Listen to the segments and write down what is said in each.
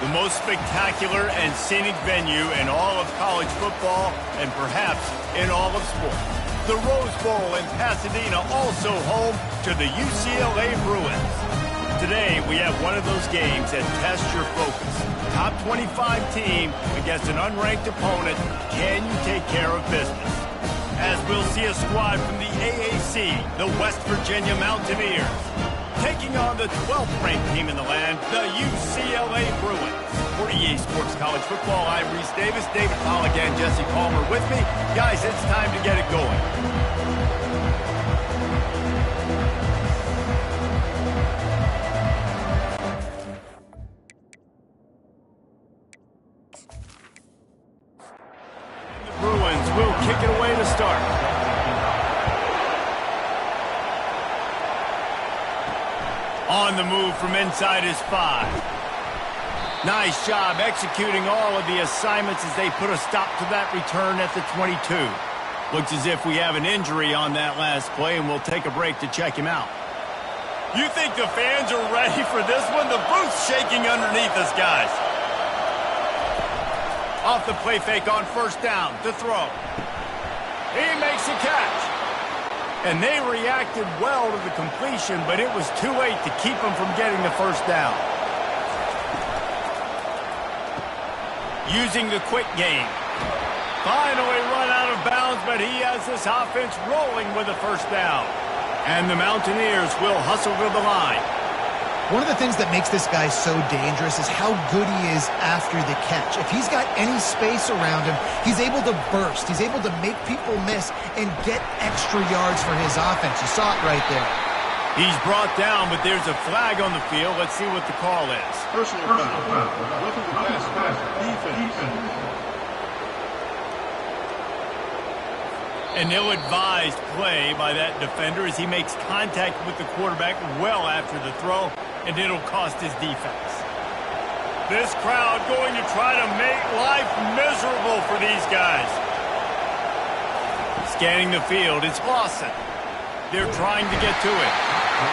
The most spectacular and scenic venue in all of college football and perhaps in all of sports. The Rose Bowl in Pasadena, also home to the UCLA Bruins. Today, we have one of those games that tests your focus. Top 25 team against an unranked opponent. Can you take care of business? As we'll see a squad from the AAC, the West Virginia Mountaineers, taking on the 12th ranked team in the land, the UCLA Bruins. For EA Sports College Football, I'm Reese Davis, David Polligan, Jesse Palmer with me. Guys, it's time to get it going. The Bruins will kick it away to start. On the move from inside his 5. Nice job executing all of the assignments as they put a stop to that return at the 22. Looks as if we have an injury on that last play, and we'll take a break to check him out. You think the fans are ready for this one? The booth's shaking underneath us, guys. Off the play fake on first down to throw. He makes a catch. And they reacted well to the completion, but it was too late to keep them from getting the first down. Using the quick game. Finally run out of bounds, but he has this offense rolling with a first down. And the Mountaineers will hustle to the line. One of the things that makes this guy so dangerous is how good he is after the catch. If he's got any space around him, he's able to burst. He's able to make people miss and get extra yards for his offense. You saw it right there. He's brought down, but there's a flag on the field. Let's see what the call is. Personal foul. Roughing the pass. Defense. An ill-advised play by that defender as he makes contact with the quarterback well after the throw, and it'll cost his defense. This crowd going to try to make life miserable for these guys. Scanning the field, it's Lawson. They're trying to get to it.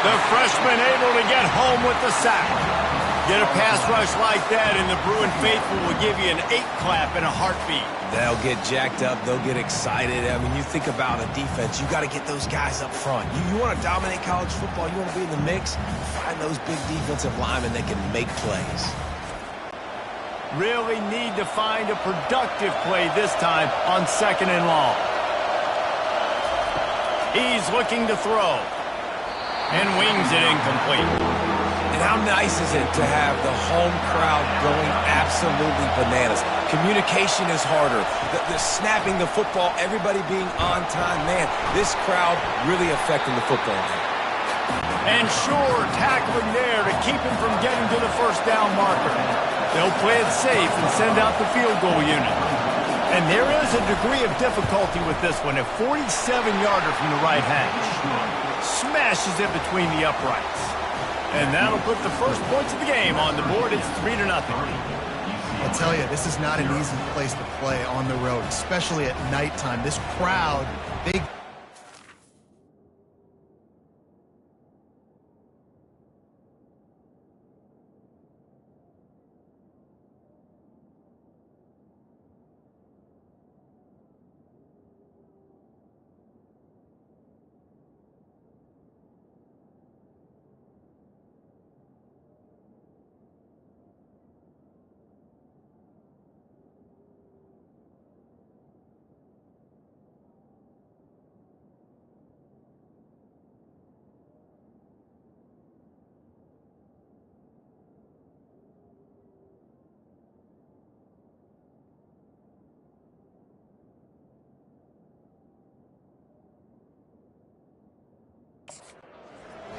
The freshman able to get home with the sack. Get a pass rush like that, and the Bruin faithful will give you an 8-clap in a heartbeat. They'll get jacked up. They'll get excited. I mean, you think about a defense. You got to get those guys up front. You want to dominate college football. You want to be in the mix. Find those big defensive linemen that can make plays. Really need to find a productive play this time on 2nd and long. He's looking to throw. And wings it incomplete. And how nice is it to have the home crowd going absolutely bananas? Communication is harder. The snapping the football, everybody being on time. Man, this crowd really affecting the football game. And sure, tackling there to keep him from getting to the first down marker. They'll play it safe and send out the field goal unit. And there is a degree of difficulty with this one. A 47-yarder from the right hash. Smashes it between the uprights. And that'll put the first points of the game on the board. It's 3-0. I'll tell you, this is not an easy place to play on the road, especially at nighttime. This crowd, they...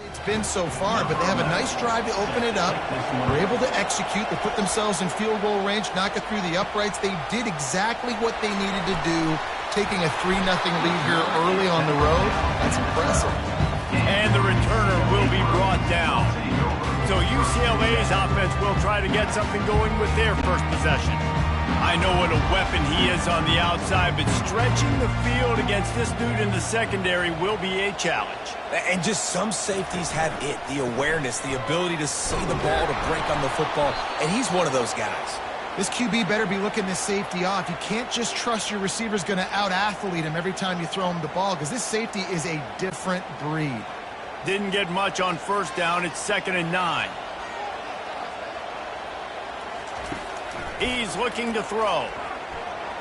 It's been so far, but they have a nice drive to open it up. They're able to execute. They put themselves in field goal range, knock it through the uprights. They did exactly what they needed to do, taking a 3-0 lead here early on the road. That's impressive. And the returner will be brought down. So UCLA's offense will try to get something going with their first possession. I know what a weapon he is on the outside, but stretching the field against this dude in the secondary will be a challenge. And just some safeties have it, the awareness, the ability to see the ball, to break on the football, and he's one of those guys. This QB better be looking this safety off. You can't just trust your receiver's going to out-athlete him every time you throw him the ball, because this safety is a different breed. Didn't get much on first down. It's 2nd and 9. He's looking to throw.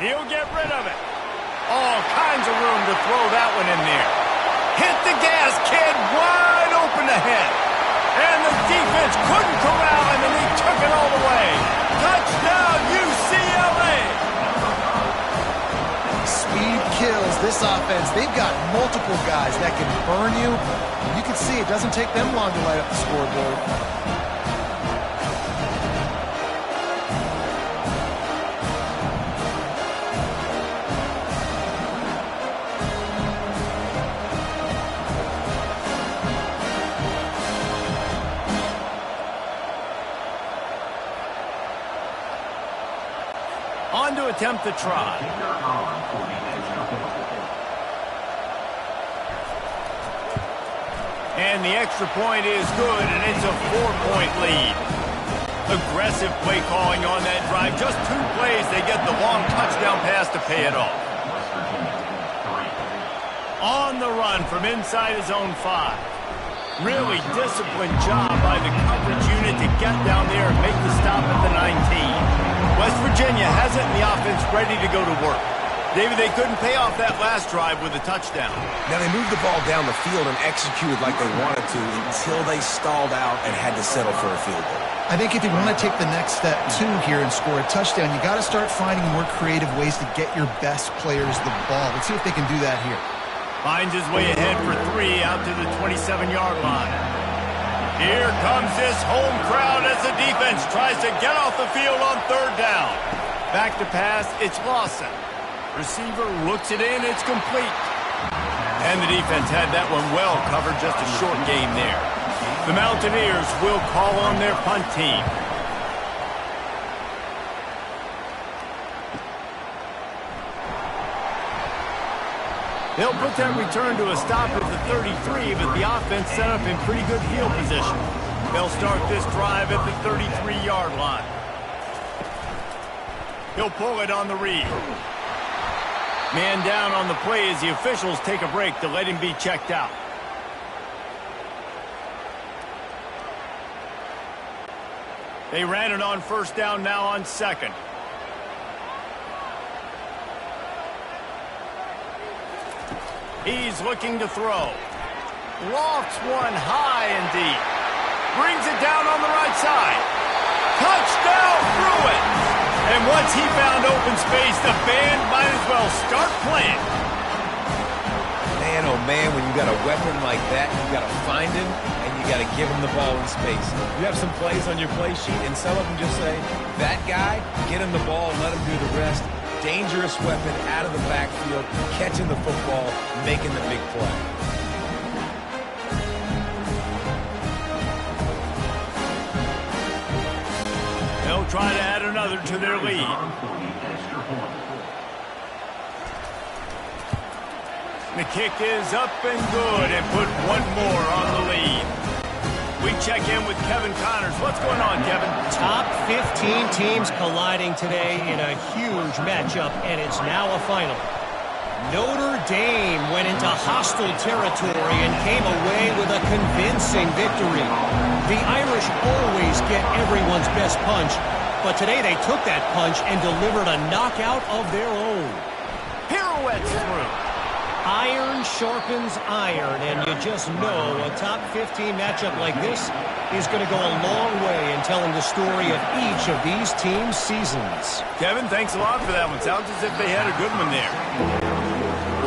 He'll get rid of it. All kinds of room to throw that one in there. Hit the gas, kid. Wide open ahead. And the defense couldn't corral him, and he took it all the way. Touchdown, UCLA. Speed kills this offense. They've got multiple guys that can burn you. You can see it doesn't take them long to light up the scoreboard. On to attempt the try. And the extra point is good, and it's a 4-point lead. Aggressive play calling on that drive. Just 2 plays, they get the long touchdown pass to pay it off. On the run from inside his own 5. Really disciplined job by the coverage unit to get down there and make the stop at the 19. West Virginia has it in the offense ready to go to work. David, they couldn't pay off that last drive with a touchdown. Now, they moved the ball down the field and executed like they wanted to until they stalled out and had to settle for a field goal. I think if you want to take the next step, too, here and score a touchdown, you got to start finding more creative ways to get your best players the ball. Let's see if they can do that here. Finds his way ahead for 3 out to the 27-yard line. Here comes this home crowd as the defense tries to get off the field on 3rd down. Back to pass, it's Lawson. Receiver looks it in, it's complete. And the defense had that one well covered, just a short game there. The Mountaineers will call on their punt team. They'll put that return to a stop at the 33, but the offense set up in pretty good field position. They'll start this drive at the 33-yard line. He'll pull it on the read. Man down on the play as the officials take a break to let him be checked out. They ran it on 1st down, now on 2nd. He's looking to throw. Lofts one high and deep. Brings it down on the right side. Touchdown, through it. And once he found open space, the band might as well start playing. Man, oh man, when you got a weapon like that, you got to find him and you got to give him the ball in space. You have some plays on your play sheet, and some of them just say, that guy, get him the ball, let him do the rest. Dangerous weapon out of the backfield, catching the football, making the big play. They'll try to add another to their lead. The kick is up and good, and put one more on the lead. We check in with Kevin Connors. What's going on, Kevin? Top 15 teams colliding today in a huge matchup, and it's now a final. Notre Dame went into hostile territory and came away with a convincing victory. The Irish always get everyone's best punch, but today they took that punch and delivered a knockout of their own. Pirouettes through. Iron sharpens iron, and you just know a top 15 matchup like this is going to go a long way in telling the story of each of these teams' seasons. Kevin, thanks a lot for that one. Sounds as if they had a good one there.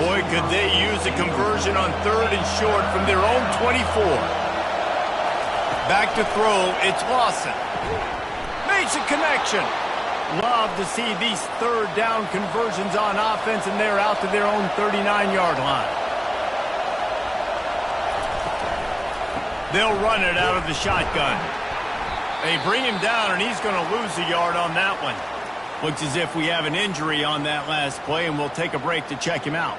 Boy, could they use a conversion on 3rd and short from their own 24. Back to throw, it's Lawson. Makes a connection. Love to see these 3rd down conversions on offense, and they're out to their own 39-yard line. They'll run it out of the shotgun. They bring him down, and he's going to lose a yard on that one. Looks as if we have an injury on that last play, and we'll take a break to check him out.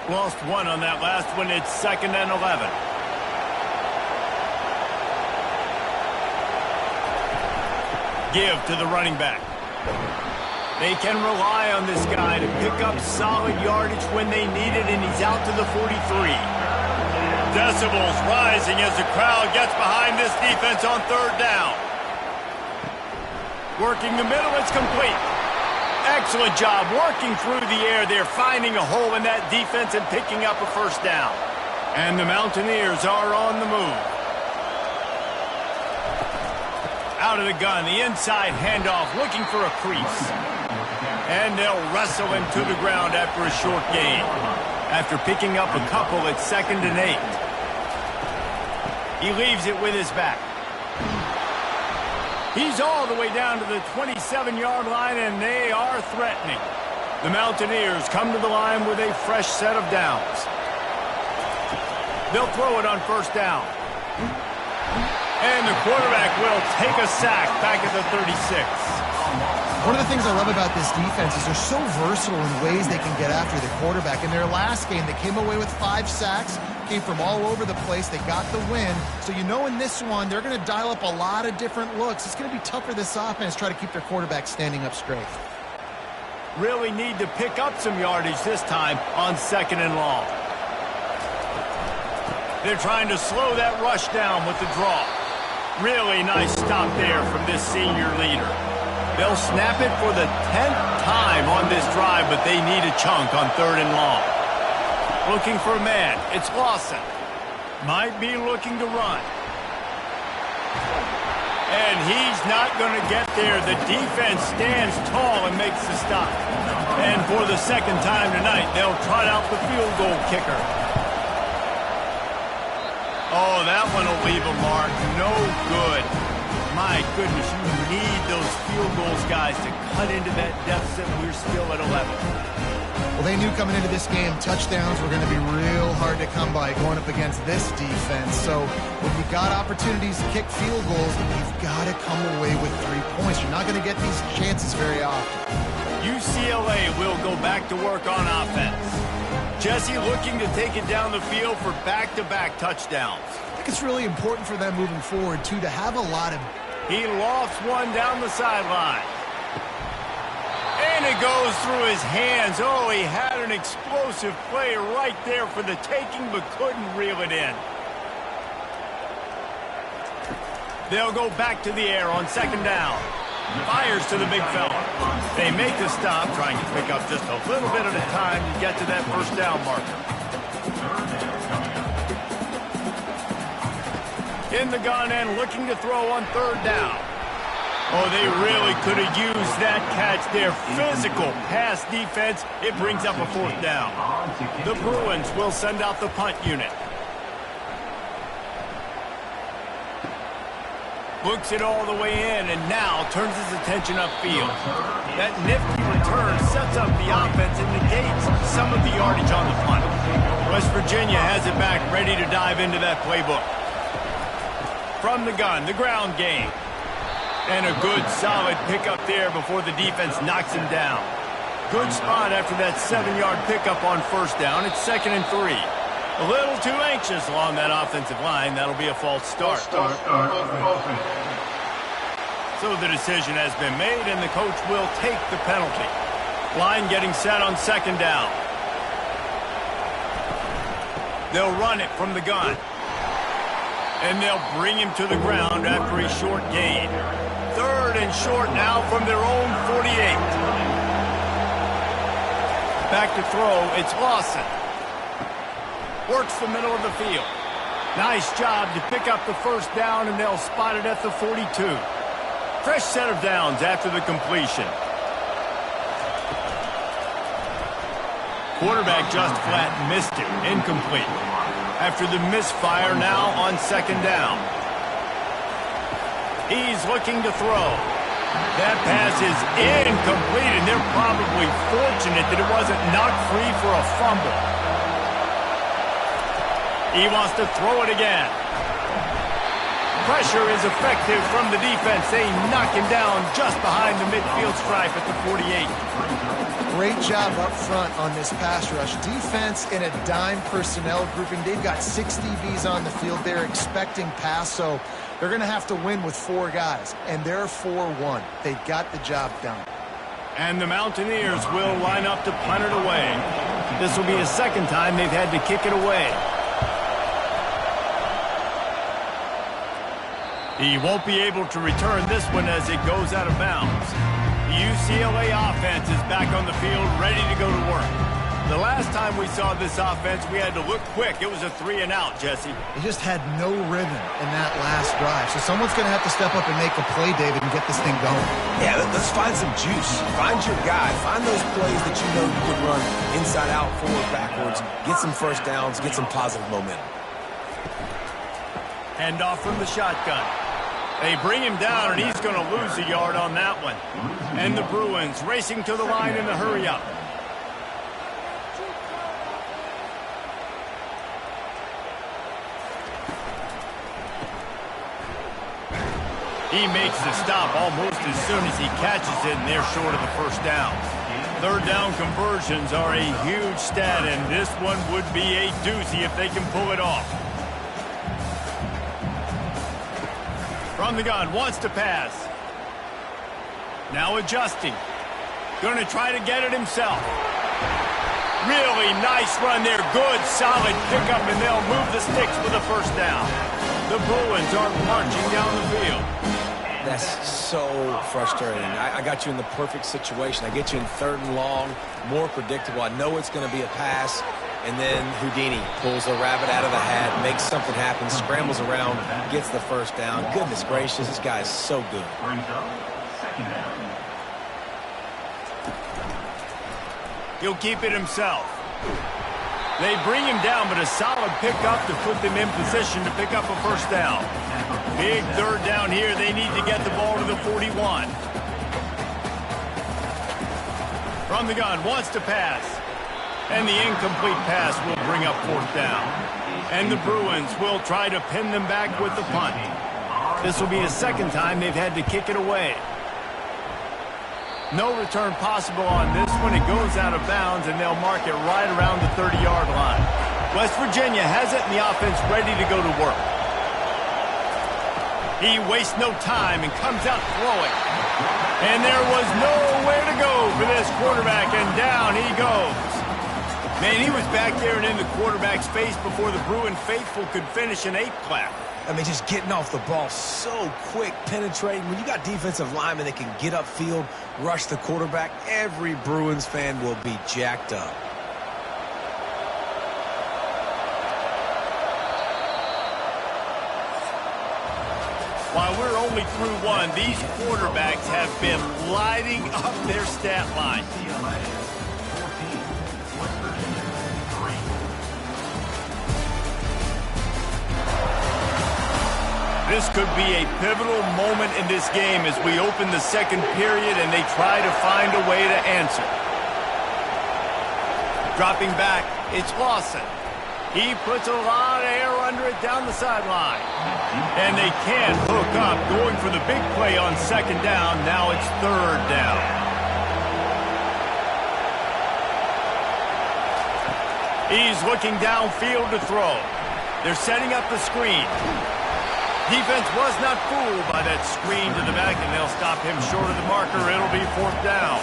Lost one on that last one. It's 2nd and 11. Give to the running back. They can rely on this guy to pick up solid yardage when they need it, and he's out to the 43. Decibels rising as the crowd gets behind this defense on 3rd down. Working the middle, it's complete. Excellent job working through the air there, finding a hole in that defense and picking up a 1st down. And the Mountaineers are on the move. Out of the gun, the inside handoff, looking for a crease. And they'll wrestle him to the ground after a short gain. After picking up a couple, it's 2nd and 8. He leaves it with his back. He's all the way down to the 27-yard line, and they are threatening. The Mountaineers come to the line with a fresh set of downs. They'll throw it on 1st down. And the quarterback will take a sack back at the 36. One of the things I love about this defense is they're so versatile in ways they can get after the quarterback. In their last game, they came away with 5 sacks, came from all over the place. They got the win. So you know in this one, they're going to dial up a lot of different looks. It's going to be tough for this offense to try to keep their quarterback standing up straight. Really need to pick up some yardage this time on 2nd and long. They're trying to slow that rush down with the draw. Really nice stop there from this senior leader. They'll snap it for the 10th time on this drive, but they need a chunk on 3rd and long. Looking for a man. It's Lawson. Might be looking to run. And he's not going to get there. The defense stands tall and makes the stop. And for the 2nd time tonight, they'll trot out the field goal kicker. Oh, that one will leave a mark. No good. My goodness, you need those field goals, guys, to cut into that deficit. We're still at 11. Well, they knew coming into this game, touchdowns were going to be real hard to come by going up against this defense. So when you got opportunities to kick field goals, you've got to come away with 3 points. You're not going to get these chances very often. UCLA will go back to work on offense. Jesse looking to take it down the field for back-to-back touchdowns. I think it's really important for them moving forward, too, to have a lot of... He lofts one down the sideline. And it goes through his hands. Oh, he had an explosive play right there for the taking, but couldn't reel it in. They'll go back to the air on 2nd down. Fires to the big fella. They make the stop, trying to pick up just a little bit at a time to get to that 1st down marker. In the gun and looking to throw on 3rd down. Oh, they really could have used that catch there. Physical pass defense. It brings up a 4th down. The Bruins will send out the punt unit. Looks it all the way in and now turns his attention upfield. That nifty return sets up the offense and negates some of the yardage on the punt. West Virginia has it back, ready to dive into that playbook. From the gun, the ground game. And a good, solid pickup there before the defense knocks him down. Good spot after that 7-yard pickup on 1st down. It's 2nd and 3. A little too anxious along that offensive line. That'll be a false start. So the decision has been made, and the coach will take the penalty. Line getting set on 2nd down. They'll run it from the gun. And they'll bring him to the ground after a short gain. 3rd and short now from their own 48. Back to throw, it's Lawson. Works the middle of the field. Nice job to pick up the 1st down, and they'll spot it at the 42. Fresh set of downs after the completion. Quarterback just flat missed it. Incomplete. After the misfire, now on 2nd down. He's looking to throw. That pass is incomplete, and they're probably fortunate that it wasn't knocked free for a fumble. He wants to throw it again. Pressure is effective from the defense. They knock him down just behind the midfield stripe at the 48. Great job up front on this pass rush. Defense in a dime personnel grouping. They've got 6 DBs on the field. They're expecting pass, so they're going to have to win with 4 guys, and they're 4-1. They got the job done. And the Mountaineers will line up to punt it away. This will be the second time they've had to kick it away. He won't be able to return this one as it goes out of bounds. The UCLA offense is back on the field, ready to go to work. The last time we saw this offense, we had to look quick. It was a 3-and-out, Jesse. They just had no rhythm in that last drive. So someone's going to have to step up and make a play, David, and get this thing going. Yeah, let's find some juice. Find your guy. Find those plays that you know you can run inside out, forward, backwards. Get some first downs. Get some positive momentum. Hand off from the shotgun. They bring him down, and he's going to lose a yard on that one. And the Bruins racing to the line in the hurry-up. He makes the stop almost as soon as he catches it, and they're short of the first down. Third down conversions are a huge stat, and this one would be a doozy if they can pull it off. From the gun, wants to pass. Now adjusting. Going to try to get it himself. Really nice run there. Good, solid pickup, and they'll move the sticks for the first down. The Bruins are marching down the field. That's so frustrating. I got you in the perfect situation. I get you in 3rd and long, more predictable. I know it's going to be a pass, and then Houdini pulls a rabbit out of the hat, makes something happen, scrambles around, gets the first down. Goodness gracious, this guy is so good. He'll keep it himself. They bring him down, but a solid pickup to put them in position to pick up a first down. Big third down here. They need to get the ball to the 41. From the gun, wants to pass. And the incomplete pass will bring up 4th down. And the Bruins will try to pin them back with the punt. This will be the second time they've had to kick it away. No return possible on this one. It goes out of bounds, and they'll mark it right around the 30-yard line. West Virginia has it, and the offense ready to go to work. He wastes no time and comes out throwing. And there was nowhere to go for this quarterback, and down he goes. Man, he was back there and in the quarterback's face before the Bruin faithful could finish an 8-clap. I mean, just getting off the ball so quick, penetrating. When you got defensive linemen that can get upfield, rush the quarterback, every Bruins fan will be jacked up. While we're only through one, these quarterbacks have been lighting up their stat line. This could be a pivotal moment in this game as we open the second period and they try to find a way to answer. Dropping back, it's Lawson. He puts a lot of air under it down the sideline. And they can't hook up, going for the big play on 2nd down. Now it's 3rd down. He's looking downfield to throw. They're setting up the screen. Defense was not fooled by that screen to the back, and they'll stop him short of the marker. It'll be 4th down.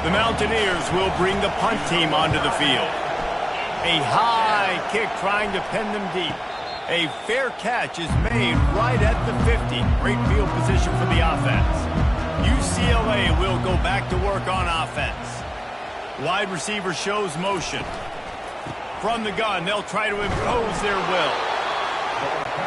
The Mountaineers will bring the punt team onto the field. A high kick trying to pin them deep. A fair catch is made right at the 50. Great field position for the offense. UCLA will go back to work on offense. Wide receiver shows motion. From the gun, they'll try to impose their will.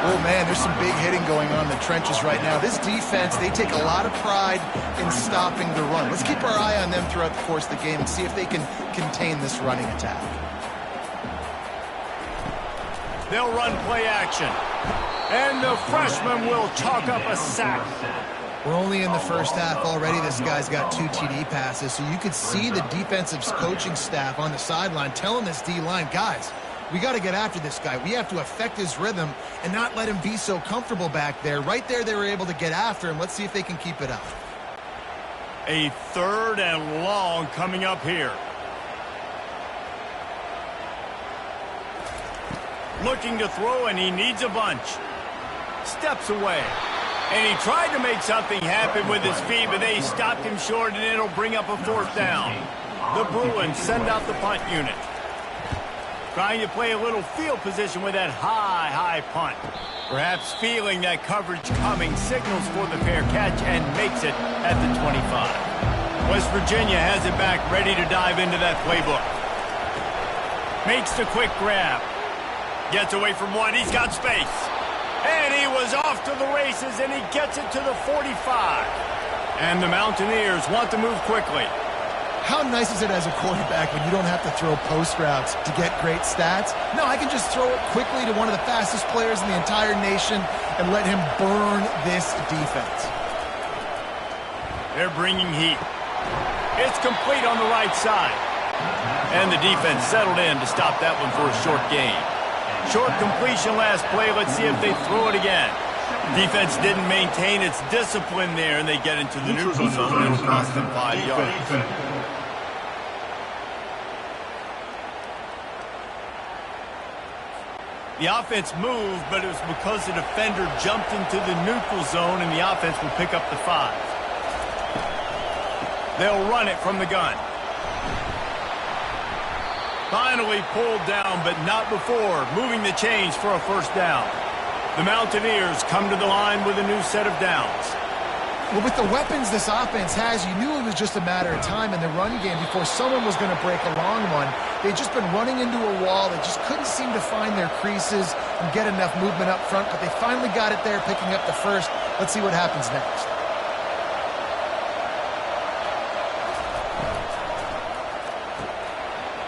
Oh, man, there's some big hitting going on in the trenches right now. This defense, they take a lot of pride in stopping the run. Let's keep our eye on them throughout the course of the game and see if they can contain this running attack. They'll run play action. And the freshman will chalk up a sack. We're only in the first half already. This guy's got 2 TD passes, so you could see the defensive coaching staff on the sideline telling this D-line, guys, We got to get after this guy. We have to affect his rhythm and not let him be so comfortable back there. Right there, they were able to get after him. Let's see if they can keep it up. A 3rd and long coming up here. Looking to throw, and he needs a bunch. Steps away. And he tried to make something happen with his feet, but they stopped him short, and it'll bring up a 4th down. The Bruins send out the punt unit. Trying to play a little field position with that high punt. Perhaps feeling that coverage coming, signals for the fair catch, and makes it at the 25. West Virginia has it back, ready to dive into that playbook. Makes the quick grab. Gets away from one. He's got space. And he was off to the races, and he gets it to the 45. And the Mountaineers want to move quickly. How nice is it as a quarterback when you don't have to throw post routes to get great stats? No, I can just throw it quickly to one of the fastest players in the entire nation and let him burn this defense. They're bringing heat. It's complete on the right side. And the defense settled in to stop that one for a short gain. Short completion last play. Let's see if they throw it again. Defense didn't maintain its discipline there, and they get into the neutral zone. It'll cost them 5 yards. The offense moved, but it was because the defender jumped into the neutral zone, and the offense will pick up the 5. They'll run it from the gun. Finally pulled down, but not before moving the chains for a 1st down. The Mountaineers come to the line with a new set of downs. Well, with the weapons this offense has, you knew it was just a matter of time in the run game before someone was going to break a long one. They'd just been running into a wall. They just couldn't seem to find their creases and get enough movement up front, but they finally got it there, picking up the 1st. Let's see what happens next.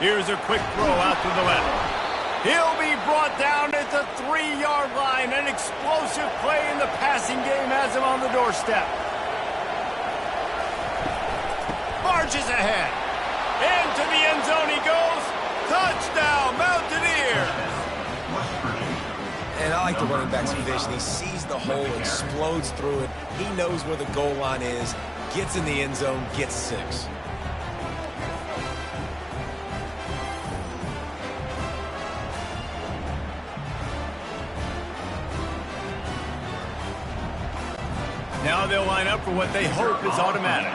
Here's a quick throw out to the left. He'll be brought down at the 3-yard line. An explosive play in the passing game has him on the doorstep. Marches ahead. Into the end zone he goes. Touchdown, Mountaineers. And I like the running back's vision. He sees the hole, explodes through it. He knows where the goal line is, gets in the end zone, gets 6. Now they'll line up for what they hope is automatic.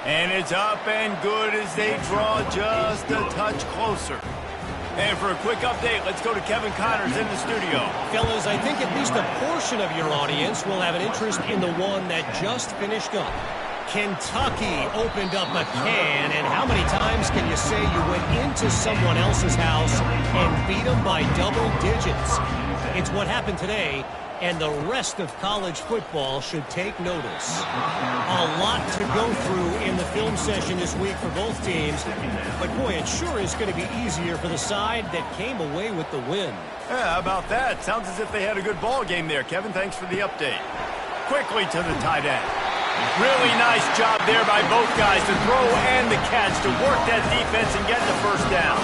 And it's up and good as they draw just a touch closer. And for a quick update, let's go to Kevin Connors in the studio. Fellas, I think at least a portion of your audience will have an interest in the one that just finished up. Kentucky opened up a can, and how many times can you say you went into someone else's house and beat them by double digits? It's what happened today, and the rest of college football should take notice. A lot to go through in the film session this week for both teams, but boy, it sure is going to be easier for the side that came away with the win. Yeah, how about that? Sounds as if they had a good ball game there, Kevin. Thanks for the update. Quickly to the tight end. Really nice job there by both guys to throw and the catch to work that defense and get the 1st down.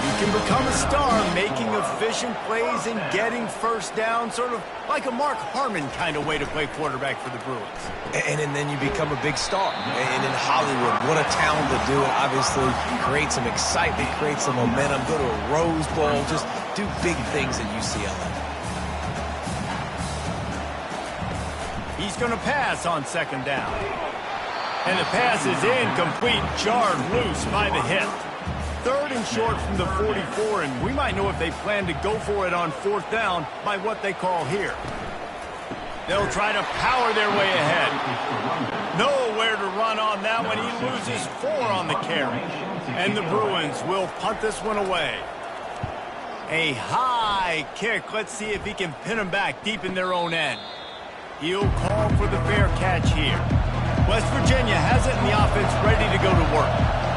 You can become a star making efficient plays and getting 1st down, sort of like a Mark Harmon kind of way to play quarterback for the Bruins. And then you become a big star. And in Hollywood, what a talent to do it. Obviously, create some excitement, create some momentum, go to a Rose Bowl, just do big things at UCLA. He's going to pass on 2nd down. And the pass is incomplete, jarred loose by the hit. 3rd and short from the 44, and we might know if they plan to go for it on 4th down by what they call here. They'll try to power their way ahead. Nowhere to run on that one. He loses 4 on the carry. And the Bruins will punt this one away. A high kick. Let's see if he can pin them back deep in their own end. He'll call for the fair catch here. West Virginia has it, and the offense ready to go to work.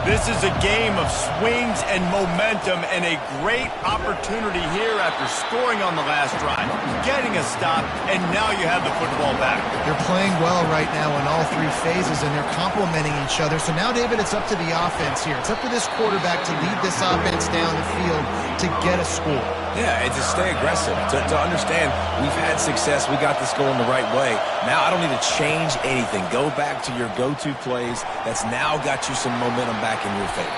This is a game of swings and momentum and a great opportunity here after scoring on the last drive, getting a stop, and now you have the football back. They're playing well right now in all three phases, and they're complementing each other. So now, David, it's up to the offense here. It's up to this quarterback to lead this offense down the field to get a score. Yeah, and to stay aggressive, to understand we've had success, we got this going the right way. Now I don't need to change anything. Go back to your go-to plays. That's now got you some momentum back in your favor.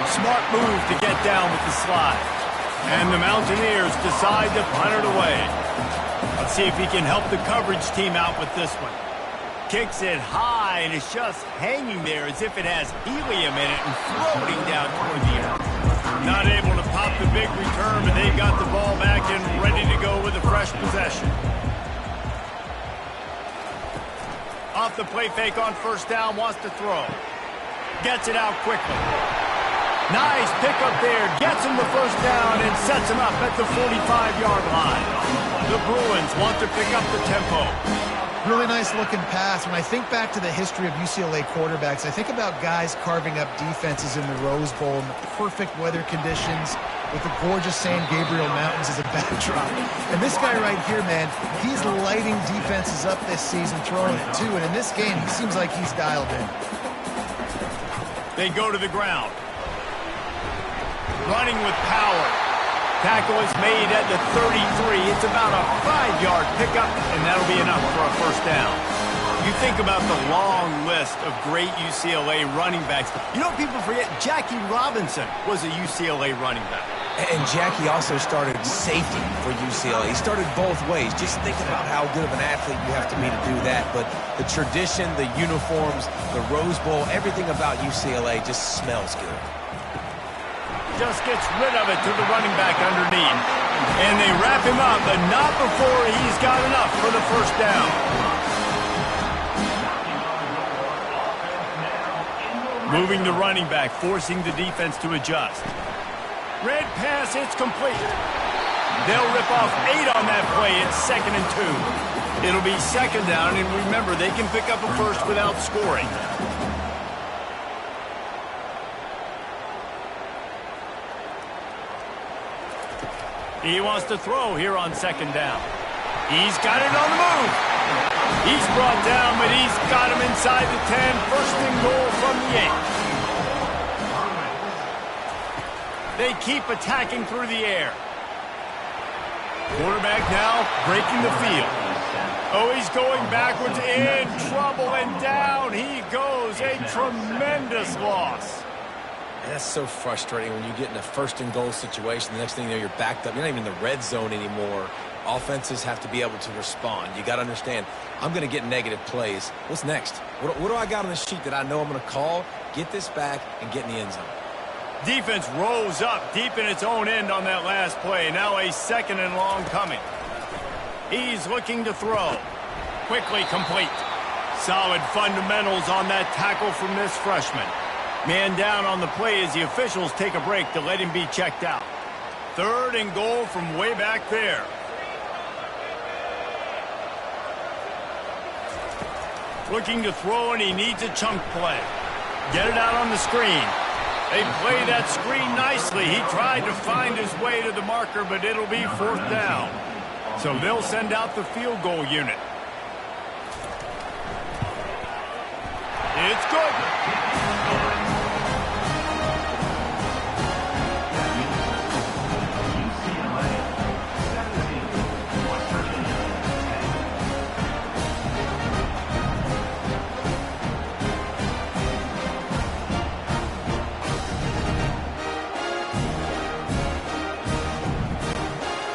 Smart move to get down with the slide. And the Mountaineers decide to punt it away. Let's see if he can help the coverage team out with this one. Kicks it high, and it's just hanging there as if it has helium in it and floating down toward the air. Not able to pop the big return, but they've got the ball back and ready to go with a fresh possession. Off the play fake on first down, wants to throw. Gets it out quickly. Nice pickup there, gets him the first down and sets him up at the 45-yard line. The Bruins want to pick up the tempo. Really nice looking pass. When I think back to the history of UCLA quarterbacks, I think about guys carving up defenses in the Rose Bowl in the perfect weather conditions with the gorgeous San Gabriel Mountains as a backdrop. And this guy right here, man, he's lighting defenses up this season, throwing it too. And in this game, he seems like he's dialed in. They go to the ground. Running with power. Tackle is made at the 33. It's about a 5-yard pickup, and that'll be enough for a first down. You think about the long list of great UCLA running backs. You know, people forget Jackie Robinson was a UCLA running back. And Jackie also started safety for UCLA. He started both ways. Just think about how good of an athlete you have to be to do that. But the tradition, the uniforms, the Rose Bowl, everything about UCLA just smells good. Just gets rid of it to the running back underneath. And they wrap him up, but not before he's got enough for the first down. Moving the running back, forcing the defense to adjust. Red pass, it's complete. They'll rip off 8 on that play. It's 2nd and 2. It'll be second down, and remember, they can pick up a first without scoring. He wants to throw here on second down. He's got it on the move. He's brought down, but he's got him inside the 10. First and goal from the 8. They keep attacking through the air. Quarterback now breaking the field. Oh, he's going backwards, in trouble, and down he goes. A tremendous loss. That's so frustrating when you get in a first and goal situation. The next thing you know, you're backed up. You're not even in the red zone anymore. Offenses have to be able to respond. You got to understand, I'm going to get negative plays. What's next? What do I got on the sheet that I know I'm going to call, get this back, and get in the end zone? Defense rose up deep in its own end on that last play. Now a 2nd and long coming. He's looking to throw. Quickly complete. Solid fundamentals on that tackle from this freshman. Man down on the play as the officials take a break to let him be checked out. 3rd and goal from way back there. Looking to throw, and he needs a chunk play. Get it out on the screen. They play that screen nicely. He tried to find his way to the marker, but it'll be 4th down. So they'll send out the field goal unit. It's good.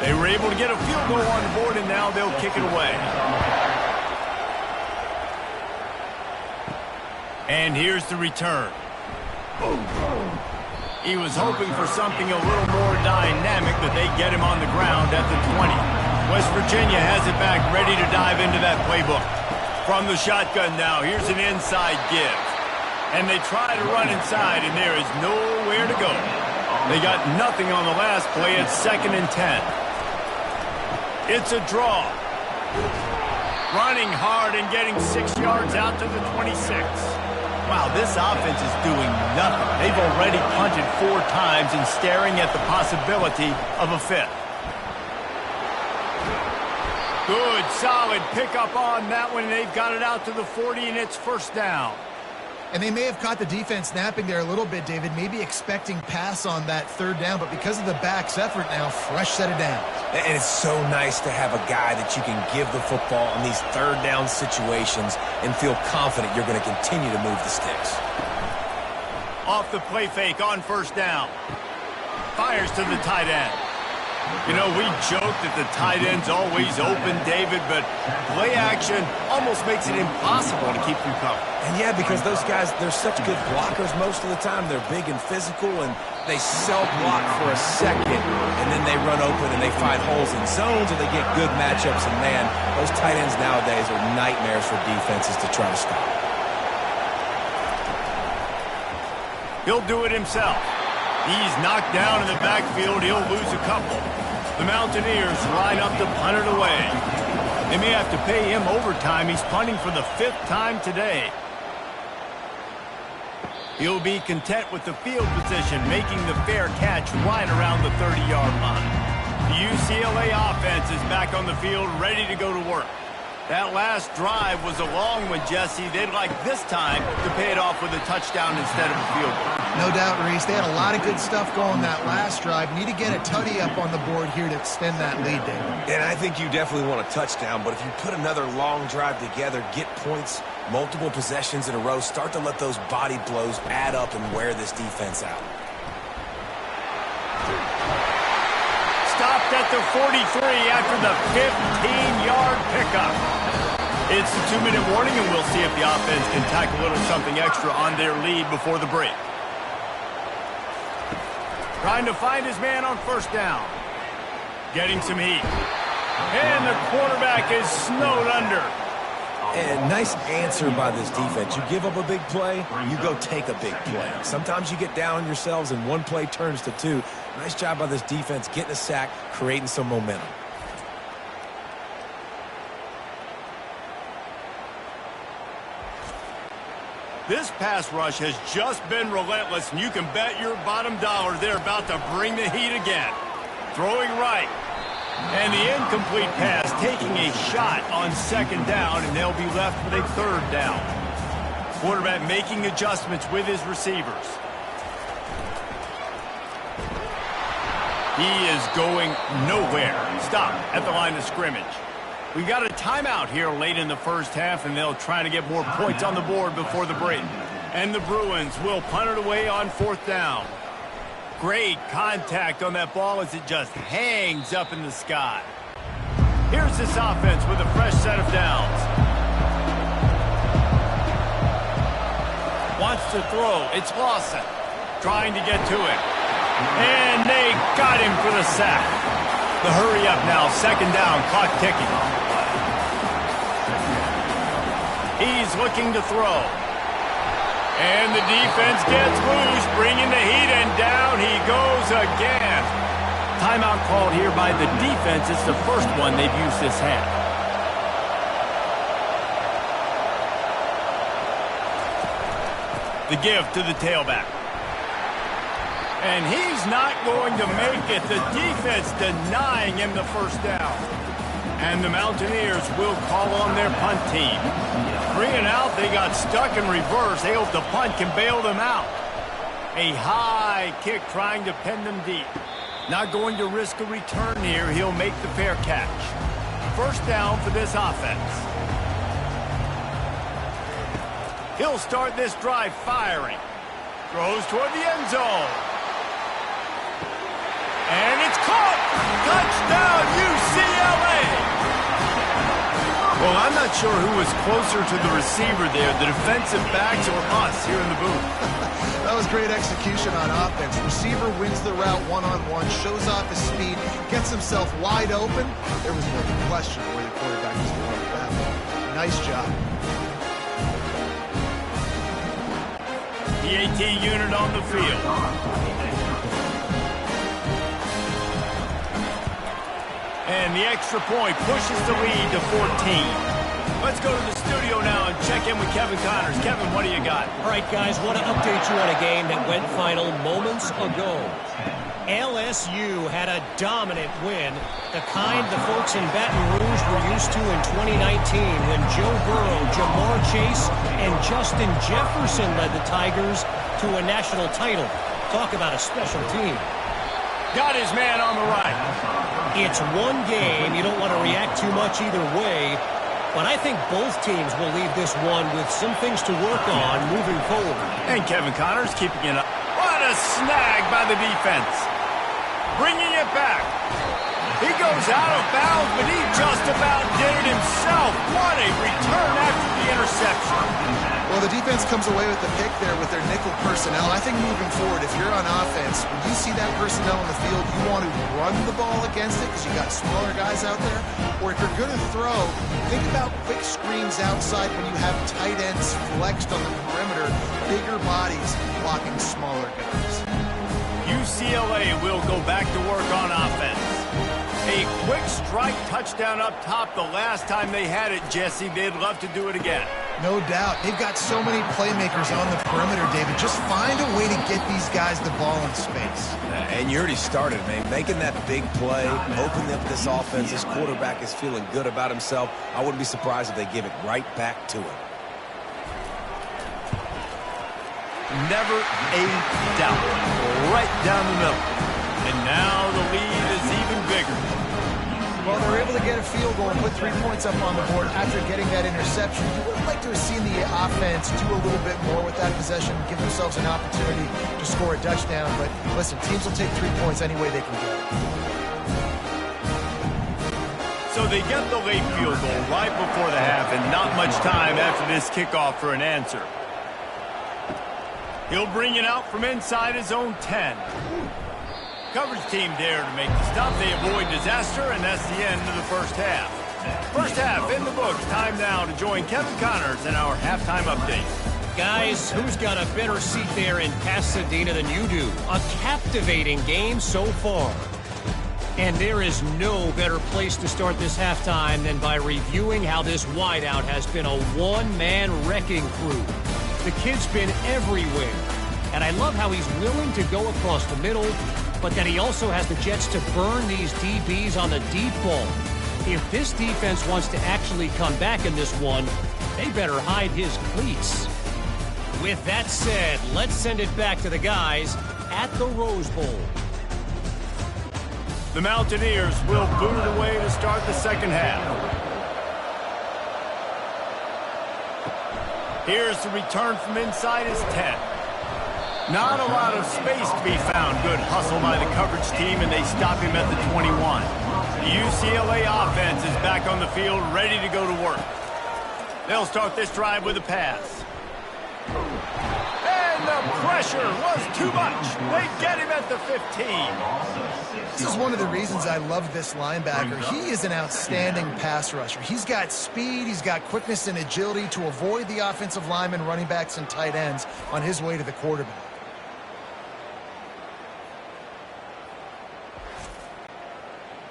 They were able to get a field goal on the board, and now they'll kick it away. And here's the return. He was hoping for something a little more dynamic, but they get him on the ground at the 20. West Virginia has it back, ready to dive into that playbook. From the shotgun now, here's an inside give. And they try to run inside, and there is nowhere to go. They got nothing on the last play. It's 2nd and 10. It's a draw. Running hard and getting 6 yards out to the 26. Wow, this offense is doing nothing. They've already punted 4 times and staring at the possibility of a 5th. Good, solid pickup on that one. They've got it out to the 40, and it's first down. And they may have caught the defense snapping there a little bit, David, maybe expecting pass on that 3rd down, but because of the back's effort now, fresh set of downs. And it's so nice to have a guy that you can give the football in these 3rd down situations and feel confident you're going to continue to move the sticks. Off the play fake on first down. Fires to the tight end. You know, we joke that the tight end's always open, David, but play action almost makes it impossible to keep them covered. And yeah, because those guys, they're such good blockers most of the time. They're big and physical, and they self-block for a second, and then they run open and they find holes in zones, or they get good matchups. And man, those tight ends nowadays are nightmares for defenses to try to stop. He'll do it himself. He's knocked down in the backfield. He'll lose a couple. The Mountaineers line up to punt it away. They may have to pay him overtime. He's punting for the 5th time today. He'll be content with the field position, making the fair catch right around the 30-yard line. The UCLA offense is back on the field, ready to go to work. That last drive was a long one, Jesse. They'd like this time to pay it off with a touchdown instead of a field goal. No doubt, Reese. They had a lot of good stuff going that last drive. Need to get a tutty up on the board here to extend that lead, David. And I think you definitely want a touchdown, but if you put another long drive together, get points, multiple possessions in a row, start to let those body blows add up and wear this defense out. Stopped at the 43 after the 15-yard pickup. It's the 2-minute warning, and we'll see if the offense can tack a little something extra on their lead before the break. Trying to find his man on first down. Getting some heat. And the quarterback is snowed under. And nice answer by this defense. You give up a big play, you go take a big play. Sometimes you get down on yourselves and one play turns to 2. Nice job by this defense getting a sack, creating some momentum. This pass rush has just been relentless, and you can bet your bottom dollar they're about to bring the heat again. Throwing right. And the incomplete pass taking a shot on 2nd down, and they'll be left with a 3rd down. Quarterback making adjustments with his receivers. He is going nowhere. Stop at the line of scrimmage. We got a timeout here late in the first half, and they'll try to get more points on the board before the break. And the Bruins will punt it away on 4th down. Great contact on that ball as it just hangs up in the sky. Here's this offense with a fresh set of downs. Wants to throw. It's Lawson trying to get to it. And they got him for the sack. The hurry up now. 2nd down. Clock ticking. He's looking to throw. And the defense gets loose, bringing the heat, and down he goes again. Timeout called here by the defense. It's the first one they've used this half. The give to the tailback. And he's not going to make it. The defense denying him the first down. And the Mountaineers will call on their punt team. 3 and out, they got stuck in reverse. They hope the punt can bail them out. A high kick trying to pin them deep. Not going to risk a return here. He'll make the fair catch. First down for this offense. He'll start this drive firing. Throws toward the end zone. And it's caught! Touchdown, UCLA! Well, I'm not sure who was closer to the receiver there, the defensive backs or us here in the booth. That was great execution on offense. Receiver wins the route one-on-one, shows off his speed, gets himself wide open. There was no question where the quarterback was going with that. Nice job. The AT unit on the field. And the extra point pushes the lead to 14. Let's go to the studio now and check check in with Kevin Connors. Kevin, what do you got? All right, guys, want to update you on a game that went final moments ago. LSU had a dominant win, the kind the folks in Baton Rouge were used to in 2019 when Joe Burrow, Jamar Chase, and Justin Jefferson led the Tigers to a national title. Talk about a special team. Got his man on the right. It's one game. You don't want to react too much either way. But I think both teams will leave this one with some things to work on moving forward. And Kevin Connors keeping it up. What a snag by the defense. Bringing it back. He goes out of bounds, but he just about did it himself. What a return after the interception. Well, the defense comes away with the pick there with their nickel personnel. I think moving forward, if you're on offense, when you see that personnel in the field, you want to run the ball against it because you got smaller guys out there. Or if you're going to throw, think about quick screens outside when you have tight ends flexed on the perimeter, bigger bodies blocking smaller guys. UCLA will go back to work on offense. A quick strike touchdown up top the last time they had it, Jesse. They'd love to do it again. No doubt. They've got so many playmakers on the perimeter, David. Just find a way to get these guys the ball in space. And you already started, man. Making that big play, opening up this offense. This quarterback is feeling good about himself. I wouldn't be surprised if they give it right back to him. Never a doubt. Right down the middle. And now the lead is even bigger. Well, they're able to get a field goal and put 3 points up on the board after getting that interception. You would have liked to have seen the offense do a little bit more with that possession, give themselves an opportunity to score a touchdown. But listen, teams will take 3 points any way they can get it. So they get the late field goal right before the half, and not much time after this kickoff for an answer. He'll bring it out from inside his own 10. Coverage team there to make the stop. They avoid disaster, and that's the end of the first half. First half in the books. Time now to join Kevin Connors in our halftime update. Guys, who's got a better seat there in Pasadena than you do? A captivating game so far. And there is no better place to start this halftime than by reviewing how this wideout has been a one-man wrecking crew. The kid's been everywhere. And I love how he's willing to go across the middle, but that he also has the jets to burn these DBs on the deep ball. If this defense wants to actually come back in this one, they better hide his cleats. With that said, let's send it back to the guys at the Rose Bowl. The Mountaineers will boot it away to start the second half. Here's the return from inside his 10. Not a lot of space to be found. Good hustle by the coverage team, and they stop him at the 21. The UCLA offense is back on the field, ready to go to work. They'll start this drive with a pass. And the pressure was too much. They get him at the 15. This is one of the reasons I love this linebacker. He is an outstanding pass rusher. He's got speed, he's got quickness and agility to avoid the offensive linemen, running backs, and tight ends on his way to the quarterback.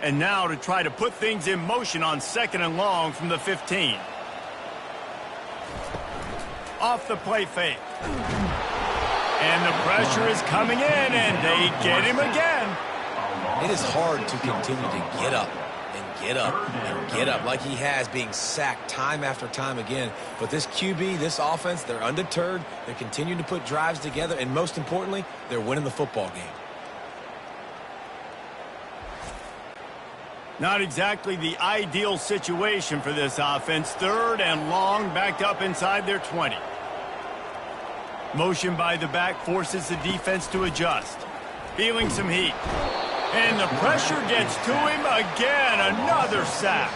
And now to try to put things in motion on 2nd and long from the 15. Off the play fake. And the pressure is coming in, and they get him again. It is hard to continue to get up and get up and get up like he has, being sacked time after time again. But this QB, this offense, they're undeterred. They're continuing to put drives together, and most importantly, they're winning the football game. Not exactly the ideal situation for this offense. 3rd and long, backed up inside their 20. Motion by the back forces the defense to adjust. Feeling some heat. And the pressure gets to him again. Another sack.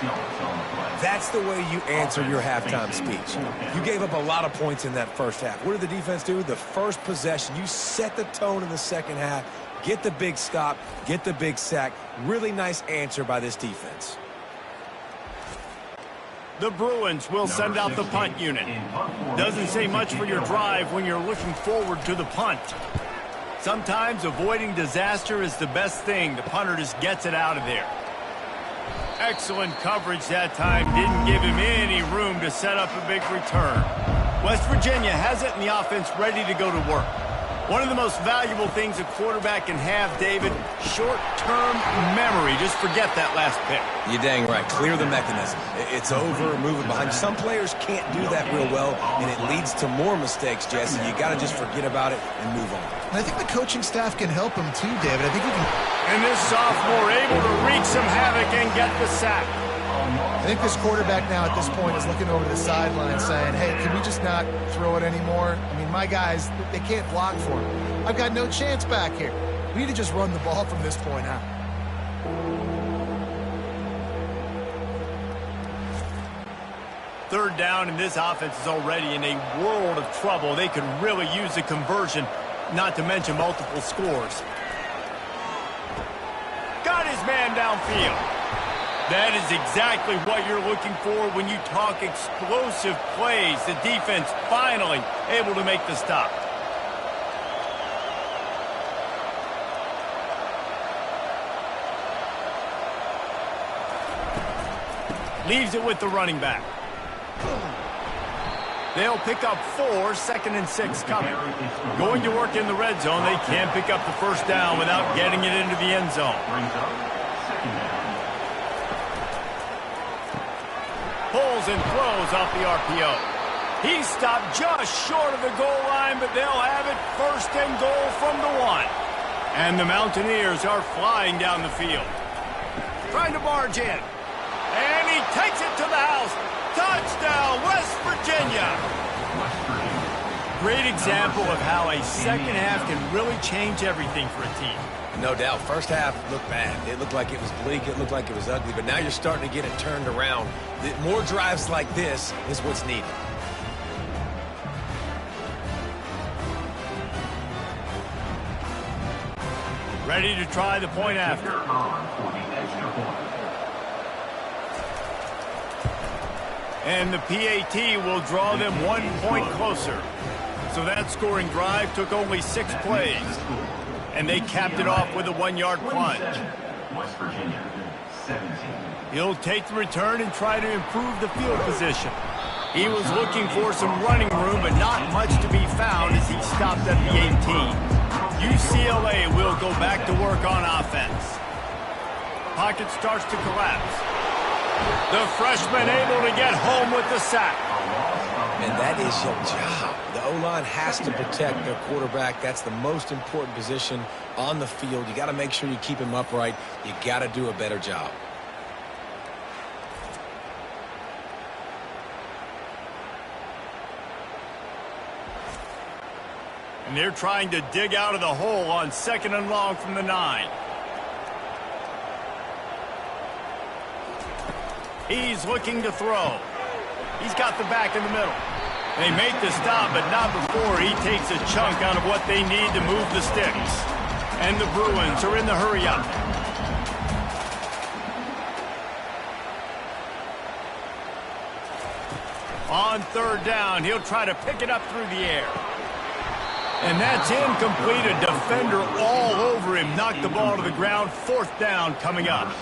That's the way you answer your halftime speech. You gave up a lot of points in that first half. What did the defense do? The first possession, you set the tone in the second half. Get the big stop, get the big sack. Really nice answer by this defense. The Bruins will send out the punt unit. Doesn't say much for your drive when you're looking forward to the punt. Sometimes avoiding disaster is the best thing. The punter just gets it out of there. Excellent coverage that time. Didn't give him any room to set up a big return. West Virginia has it in the offense ready to go to work. One of the most valuable things a quarterback can have, David, short-term memory. Just forget that last pick. You're dang right. Clear the mechanism. It's over, moving behind. Some players can't do that real well, and it leads to more mistakes, Jesse. You got to just forget about it and move on. And I think the coaching staff can help him too, David. I think he can. And this sophomore able to wreak some havoc and get the sack. I think this quarterback now at this point is looking over the sideline saying, hey, can we just not throw it anymore? I mean, my guys, they can't block for him. I've got no chance back here. We need to just run the ball from this point out. Third down, and this offense is already in a world of trouble. They could really use a conversion, not to mention multiple scores. Got his man downfield. That is exactly what you're looking for when you talk explosive plays. The defense finally able to make the stop. Leaves it with the running back. They'll pick up 4, 2nd and 6 coming. Going to work in the red zone. They can't pick up the first down without getting it into the end zone. Pulls and throws off the RPO. He stopped just short of the goal line, but they'll have it 1st and goal from the 1. And the Mountaineers are flying down the field. Trying to barge in. And he takes it to the house. Touchdown, West Virginia. Great example of how a second half can really change everything for a team. No doubt. First half looked bad. It looked like it was bleak. It looked like it was ugly. But now you're starting to get it turned around. More drives like this is what's needed. Ready to try the point after. And the PAT will draw them 1 point closer. So that scoring drive took only 6 plays. And they capped it off with a 1-yard plunge. West Virginia, 17. He'll take the return and try to improve the field position. He was looking for some running room, but not much to be found as he stopped at the 18. UCLA will go back to work on offense. Pocket starts to collapse. The freshman able to get home with the sack. And that is your job. The O-line has to protect their quarterback. That's the most important position on the field. You got to make sure you keep him upright. You got to do a better job. And they're trying to dig out of the hole on 2nd and long from the 9. He's looking to throw. He's got the back in the middle. They make the stop, but not before he takes a chunk out of what they need to move the sticks. And the Bruins are in the hurry-up. On 3rd down, he'll try to pick it up through the air. And that's incomplete. A defender all over him. Knocked the ball to the ground. 4th down coming up.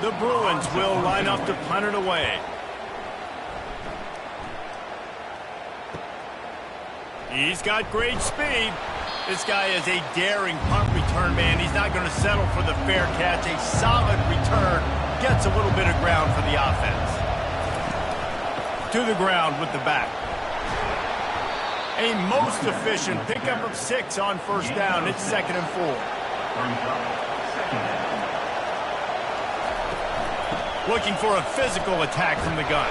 The Bruins will line up to punt it away. He's got great speed. This guy is a daring punt return man. He's not going to settle for the fair catch. A solid return. Gets a little bit of ground for the offense. To the ground with the back. A most efficient pickup of 6 on 1st down. It's 2nd and 4. Looking for a physical attack from the gun.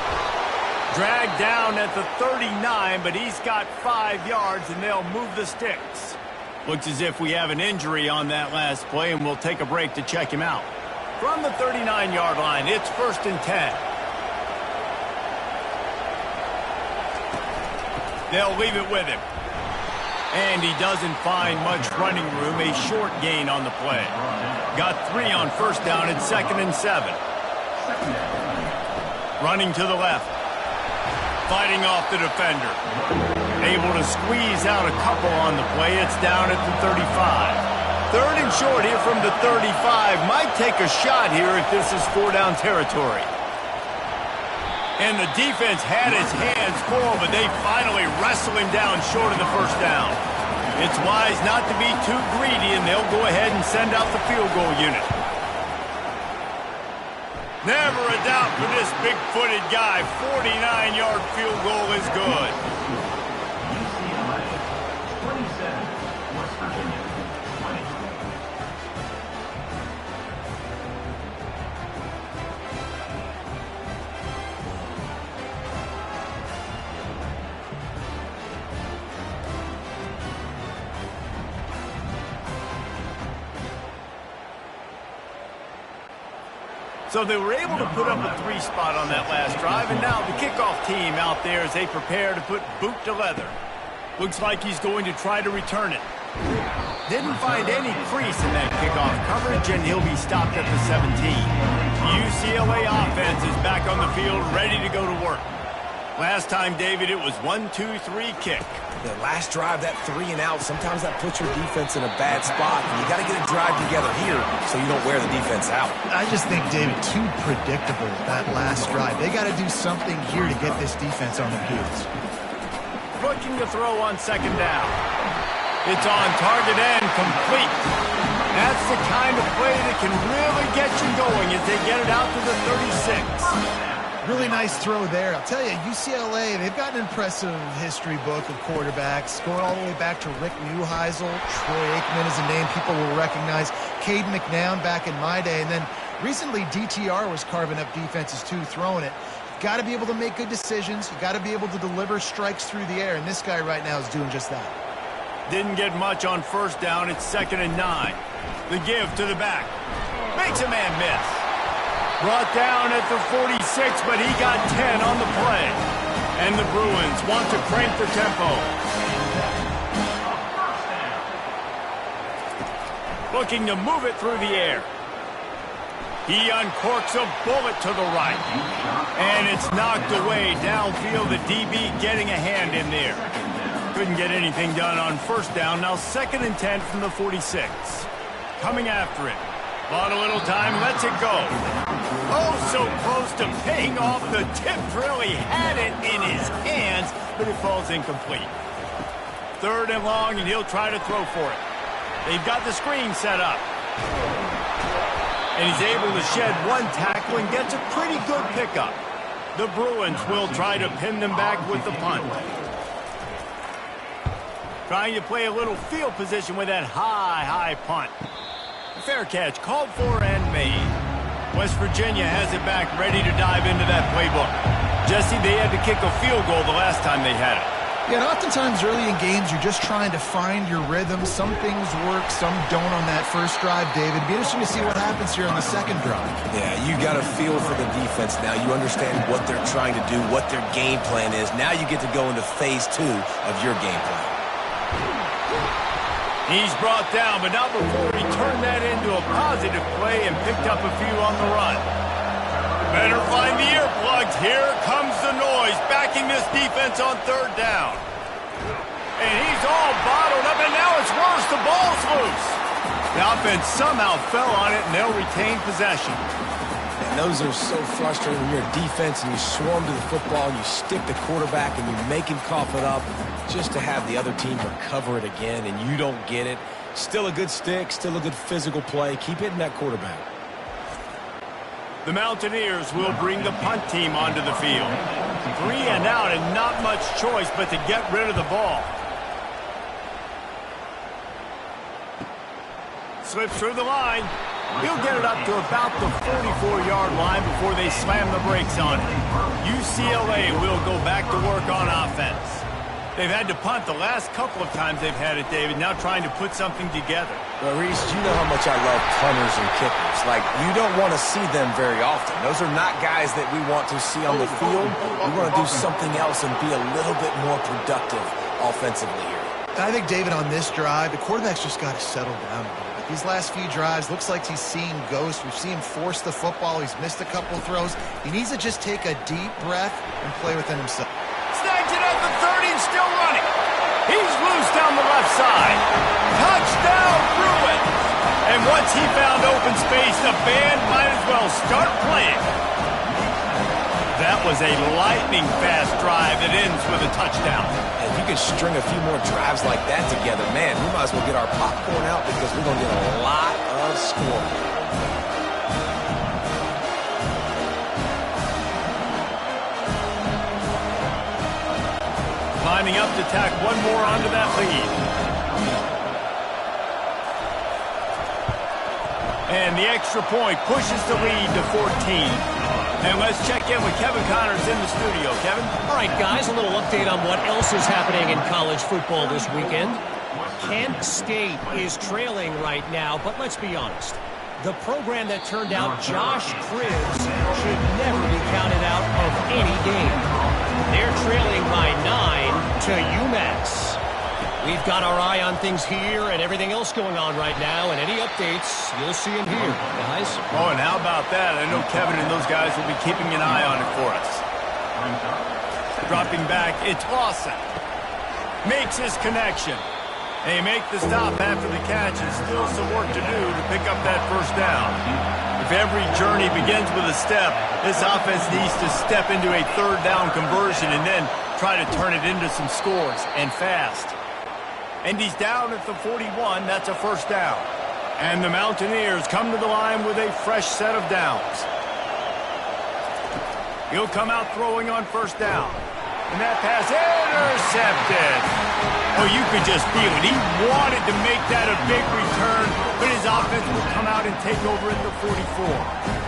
Dragged down at the 39, but he's got 5 yards, and they'll move the sticks. Looks as if we have an injury on that last play, and we'll take a break to check him out. From the 39-yard line, it's 1st and 10. They'll leave it with him. And he doesn't find much running room. A short gain on the play. Got 3 on 1st down. It's 2nd and 7. Running to the left. Fighting off the defender. Able to squeeze out a couple on the play. It's down at the 35. 3rd and short here from the 35. Might take a shot here if this is 4-down territory. And the defense had his hands full, but they finally wrestle him down short of the 1st down. It's wise not to be too greedy, and they'll go ahead and send out the field goal unit. Never a doubt for this big-footed guy. 49-yard field goal is good. UCLA, 27, West Virginia, 20. So they were able to put up a 3 spot on that last drive, and now the kickoff team out there as they prepare to put boot to leather. Looks like he's going to try to return it. Didn't find any crease in that kickoff coverage, and he'll be stopped at the 17. The UCLA offense is back on the field, ready to go to work. Last time, David, it was 1-2-3 kick. The last drive, that 3 and out, sometimes that puts your defense in a bad spot. And you got to get a drive together here so you don't wear the defense out. I just think, David, too predictable, that last drive. They got to do something here to get this defense on their heels. Looking to throw on 2nd down. It's on target and complete. That's the kind of play that can really get you going as they get it out to the 36. Really nice throw there. I'll tell you, UCLA, they've got an impressive history book of quarterbacks, going all the way back to Rick Neuheisel. Troy Aikman is a name people will recognize. Cade McNown back in my day. And then recently, DTR was carving up defenses too, throwing it. You've got to be able to make good decisions. You've got to be able to deliver strikes through the air. And this guy right now is doing just that. Didn't get much on 1st down. It's 2nd and 9. The give to the back. Makes a man miss. Brought down at the 46, but he got 10 on the play. And the Bruins want to crank the tempo. Looking to move it through the air. He uncorks a bullet to the right. And it's knocked away downfield. The DB getting a hand in there. Couldn't get anything done on 1st down. Now 2nd and 10 from the 46. Coming after it. Bought a little time, lets it go. Oh, so close to paying off. The tip really had it in his hands, but it falls incomplete. 3rd and long, and he'll try to throw for it. They've got the screen set up. And he's able to shed 1 tackle and gets a pretty good pickup. The Bruins will try to pin them back with the punt. Trying to play a little field position with that high punt. Fair catch, called for and made. West Virginia has it back, ready to dive into that playbook. Jesse, they had to kick a field goal the last time they had it. Yeah, and oftentimes early in games, you're just trying to find your rhythm. Some things work, some don't on that 1st drive, David. It'd be interesting to see what happens here on the 2nd drive. Yeah, you got a feel for the defense now. You understand what they're trying to do, what their game plan is. Now you get to go into phase 2 of your game plan. He's brought down, but not before he turned that into a positive play and picked up a few on the run. Better find the earplugs. Here comes the noise, backing this defense on 3rd down. And he's all bottled up, and now it's worse. The ball's loose. The offense somehow fell on it, and they'll retain possession. And those are so frustrating when you're a defense and you swarm to the football, and you stick the quarterback, and you make him cough it up just to have the other team recover it again, and you don't get it. Still a good stick, still a good physical play. Keep hitting that quarterback. The Mountaineers will bring the punt team onto the field. 3 and out and not much choice but to get rid of the ball. Slips through the line. He'll get it up to about the 44-yard line before they slam the brakes on it. UCLA will go back to work on offense. They've had to punt the last couple of times they've had it, David, now trying to put something together. Well, Reese, you know how much I love punters and kickers. Like, you don't want to see them very often. Those are not guys that we want to see on the field. We want to do something else and be a little bit more productive offensively here. I think, David, on this drive, the quarterback's just got to settle down a little bit. These last few drives, looks like he's seeing ghosts. We've seen him force the football. He's missed a couple throws. He needs to just take a deep breath and play within himself. Snags it at the 30 and still running. He's loose down the left side. Touchdown, Bruins! open space. The band might as well start playing. That was a lightning-fast drive that ends with a touchdown. If you can string a few more drives like that together, man, we might as well get our popcorn out because we're going to get a lot of scoring. Lining up to tack one more onto that lead. And the extra point pushes the lead to 14. And let's check in with Kevin Connors in the studio. Kevin? All right, guys, a little update on what else is happening in college football this weekend. Kent State is trailing right now, but let's be honest. The program that turned out Josh Cribbs should never be counted out of any game. They're trailing by 9 to UMass. We've got our eye on things here and everything else going on right now, and any updates, you'll see them here, guys. Oh, and how about that? I know Kevin and those guys will be keeping an eye on it for us. Dropping back, it's Lawson. Makes his connection. They make the stop after the catch, and still some work to do to pick up that first down. If every journey begins with a step, this offense needs to step into a third down conversion and then try to turn it into some scores, and fast. And he's down at the 41. That's a first down. And the Mountaineers come to the line with a fresh set of downs. He'll come out throwing on first down. And that pass intercepted. Oh, you could just feel it. He wanted to make that a big return, but his offense will come out and take over at the 44.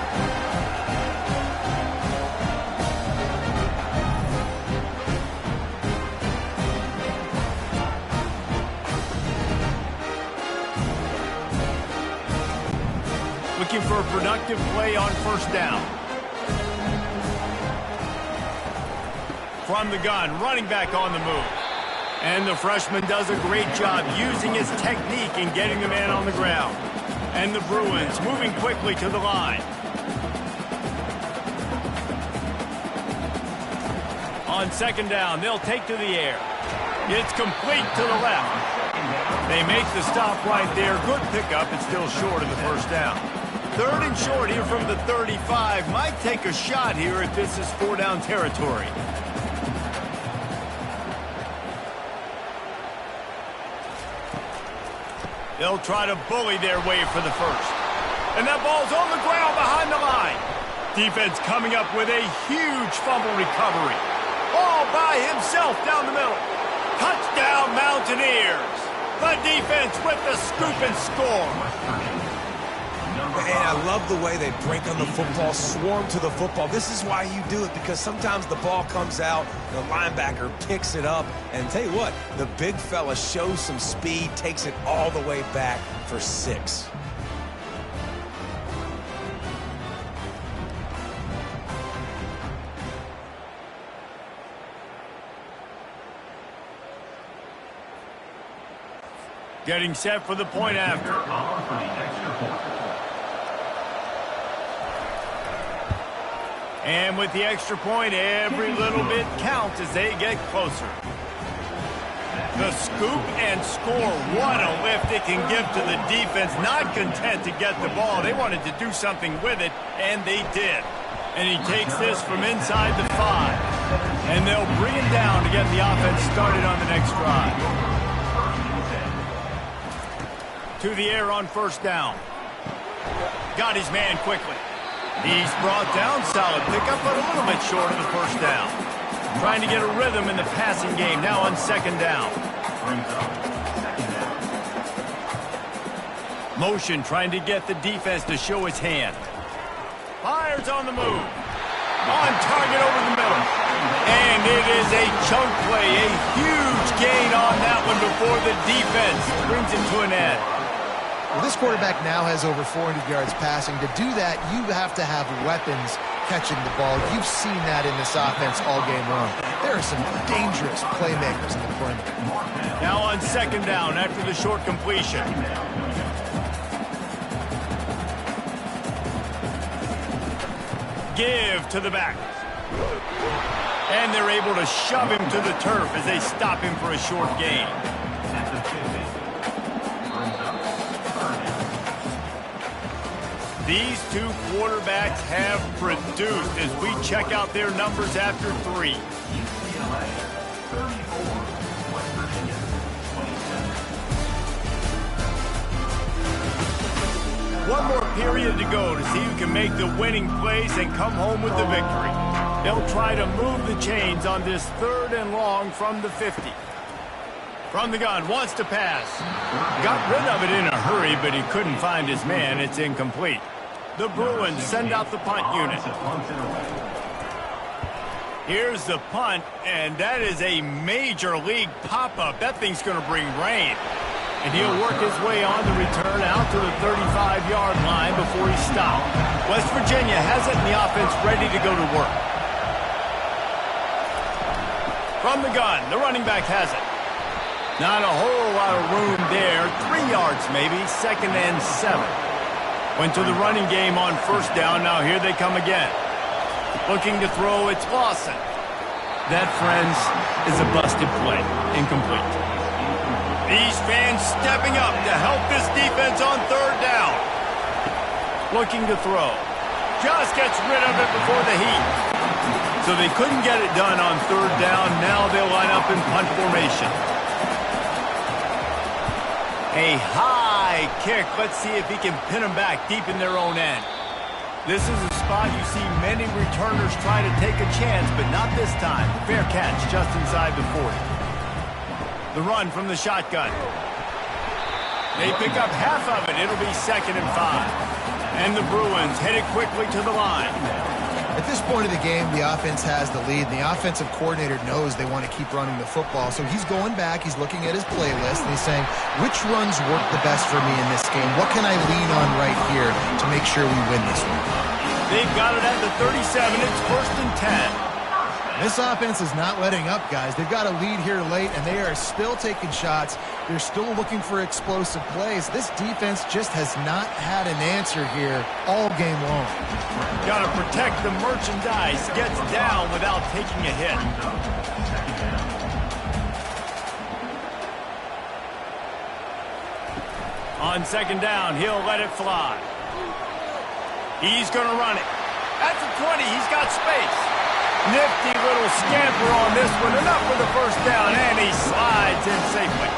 Looking for a productive play on first down. From the gun, running back on the move. And the freshman does a great job using his technique in getting the man on the ground. And the Bruins moving quickly to the line. On second down, they'll take to the air. It's complete to the left. They make the stop right there. Good pickup. It's still short of the first down. Third and short here from the 35. Might take a shot here if this is four-down territory. They'll try to bully their way for the first. And that ball's on the ground behind the line. Defense coming up with a huge fumble recovery. All by himself down the middle. Touchdown, Mountaineers. The defense with the scoop and score. And I love the way they break on the football, swarm to the football. This is why you do it, because sometimes the ball comes out, the linebacker picks it up, and tell you what, the big fella shows some speed, takes it all the way back for 6. Getting set for the point after. And with the extra point, every little bit counts as they get closer. The scoop and score. What a lift it can give to the defense. Not content to get the ball. They wanted to do something with it, and they did. And he takes this from inside the 5. And they'll bring him down to get the offense started on the next drive. To the air on first down. Got his man quickly. He's brought down, solid pickup, but a little bit short of the first down. Trying to get a rhythm in the passing game, now on second down. Motion, trying to get the defense to show his hand. Fires on the move. On target over the middle. And it is a chunk play, a huge gain on that one before the defense brings it to an end. Well, this quarterback now has over 400 yards passing. To do that, you have to have weapons catching the ball. You've seen that in this offense all game long. There are some dangerous playmakers in the perimeter. Now on second down after the short completion. Give to the back. And they're able to shove him to the turf as they stop him for a short gain. These two quarterbacks have produced as we check out their numbers after 3. UCLA 34, West Virginia 27. One more period to go to see who can make the winning plays and come home with the victory. They'll try to move the chains on this 3rd and long from the 50. From the gun, wants to pass. Got rid of it in a hurry, but he couldn't find his man. It's incomplete. The Bruins send out the punt unit. Here's the punt, and that is a major league pop-up. That thing's going to bring rain. And he'll work his way on the return out to the 35-yard line before he's stopped. West Virginia has it in the offense ready to go to work. From the gun, the running back has it. Not a whole lot of room there. 3 yards maybe, 2nd and 7. Went to the running game on 1st down. Now here they come again. Looking to throw, it's Lawson. That, friends, is a busted play. Incomplete. These fans stepping up to help this defense on 3rd down. Looking to throw. Just gets rid of it before the heat. So they couldn't get it done on 3rd down. Now they'll line up in punt formation. A high kick. Let's see if he can pin them back deep in their own end. This is a spot you see many returners try to take a chance, but not this time. Fair catch just inside the 40. The run from the shotgun. They pick up half of it. It'll be 2nd and 5. And the Bruins headed quickly to the line. At this point of the game, the offense has the lead. The offensive coordinator knows they want to keep running the football. So he's going back, he's looking at his playlist, and he's saying, which runs work the best for me in this game? What can I lean on right here to make sure we win this one? They've got it at the 37. It's 1st and 10. This offense is not letting up, guys. They've got a lead here late, and they are still taking shots. They're still looking for explosive plays. This defense just has not had an answer here all game long. Got to protect the merchandise. Gets down without taking a hit. On 2nd down, he'll let it fly. He's going to run it. At the 20, he's got space. Nifty little scamper on this one. Enough for the 1st down, and he slides in safely.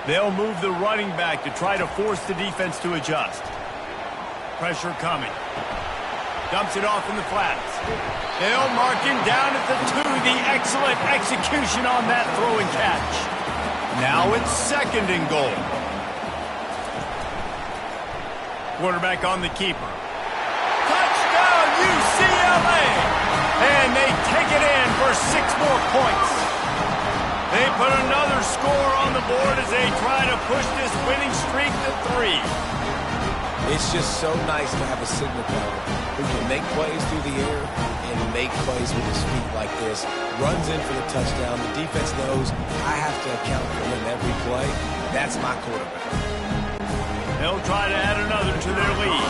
They'll move the running back to try to force the defense to adjust. Pressure coming. Dumps it off in the flats. They'll mark him down at the 2. The excellent execution on that throw and catch. Now it's 2nd and goal. Quarterback on the keeper. Touchdown, UCLA! And they take it in for 6 more points. They put another score on the board as they try to push this winning streak to 3. It's just so nice to have a signal caller who can make plays through the air and make plays with his feet like this. Runs in for the touchdown. The defense knows I have to account for him every play. That's my quarterback. They'll try to add another to their lead.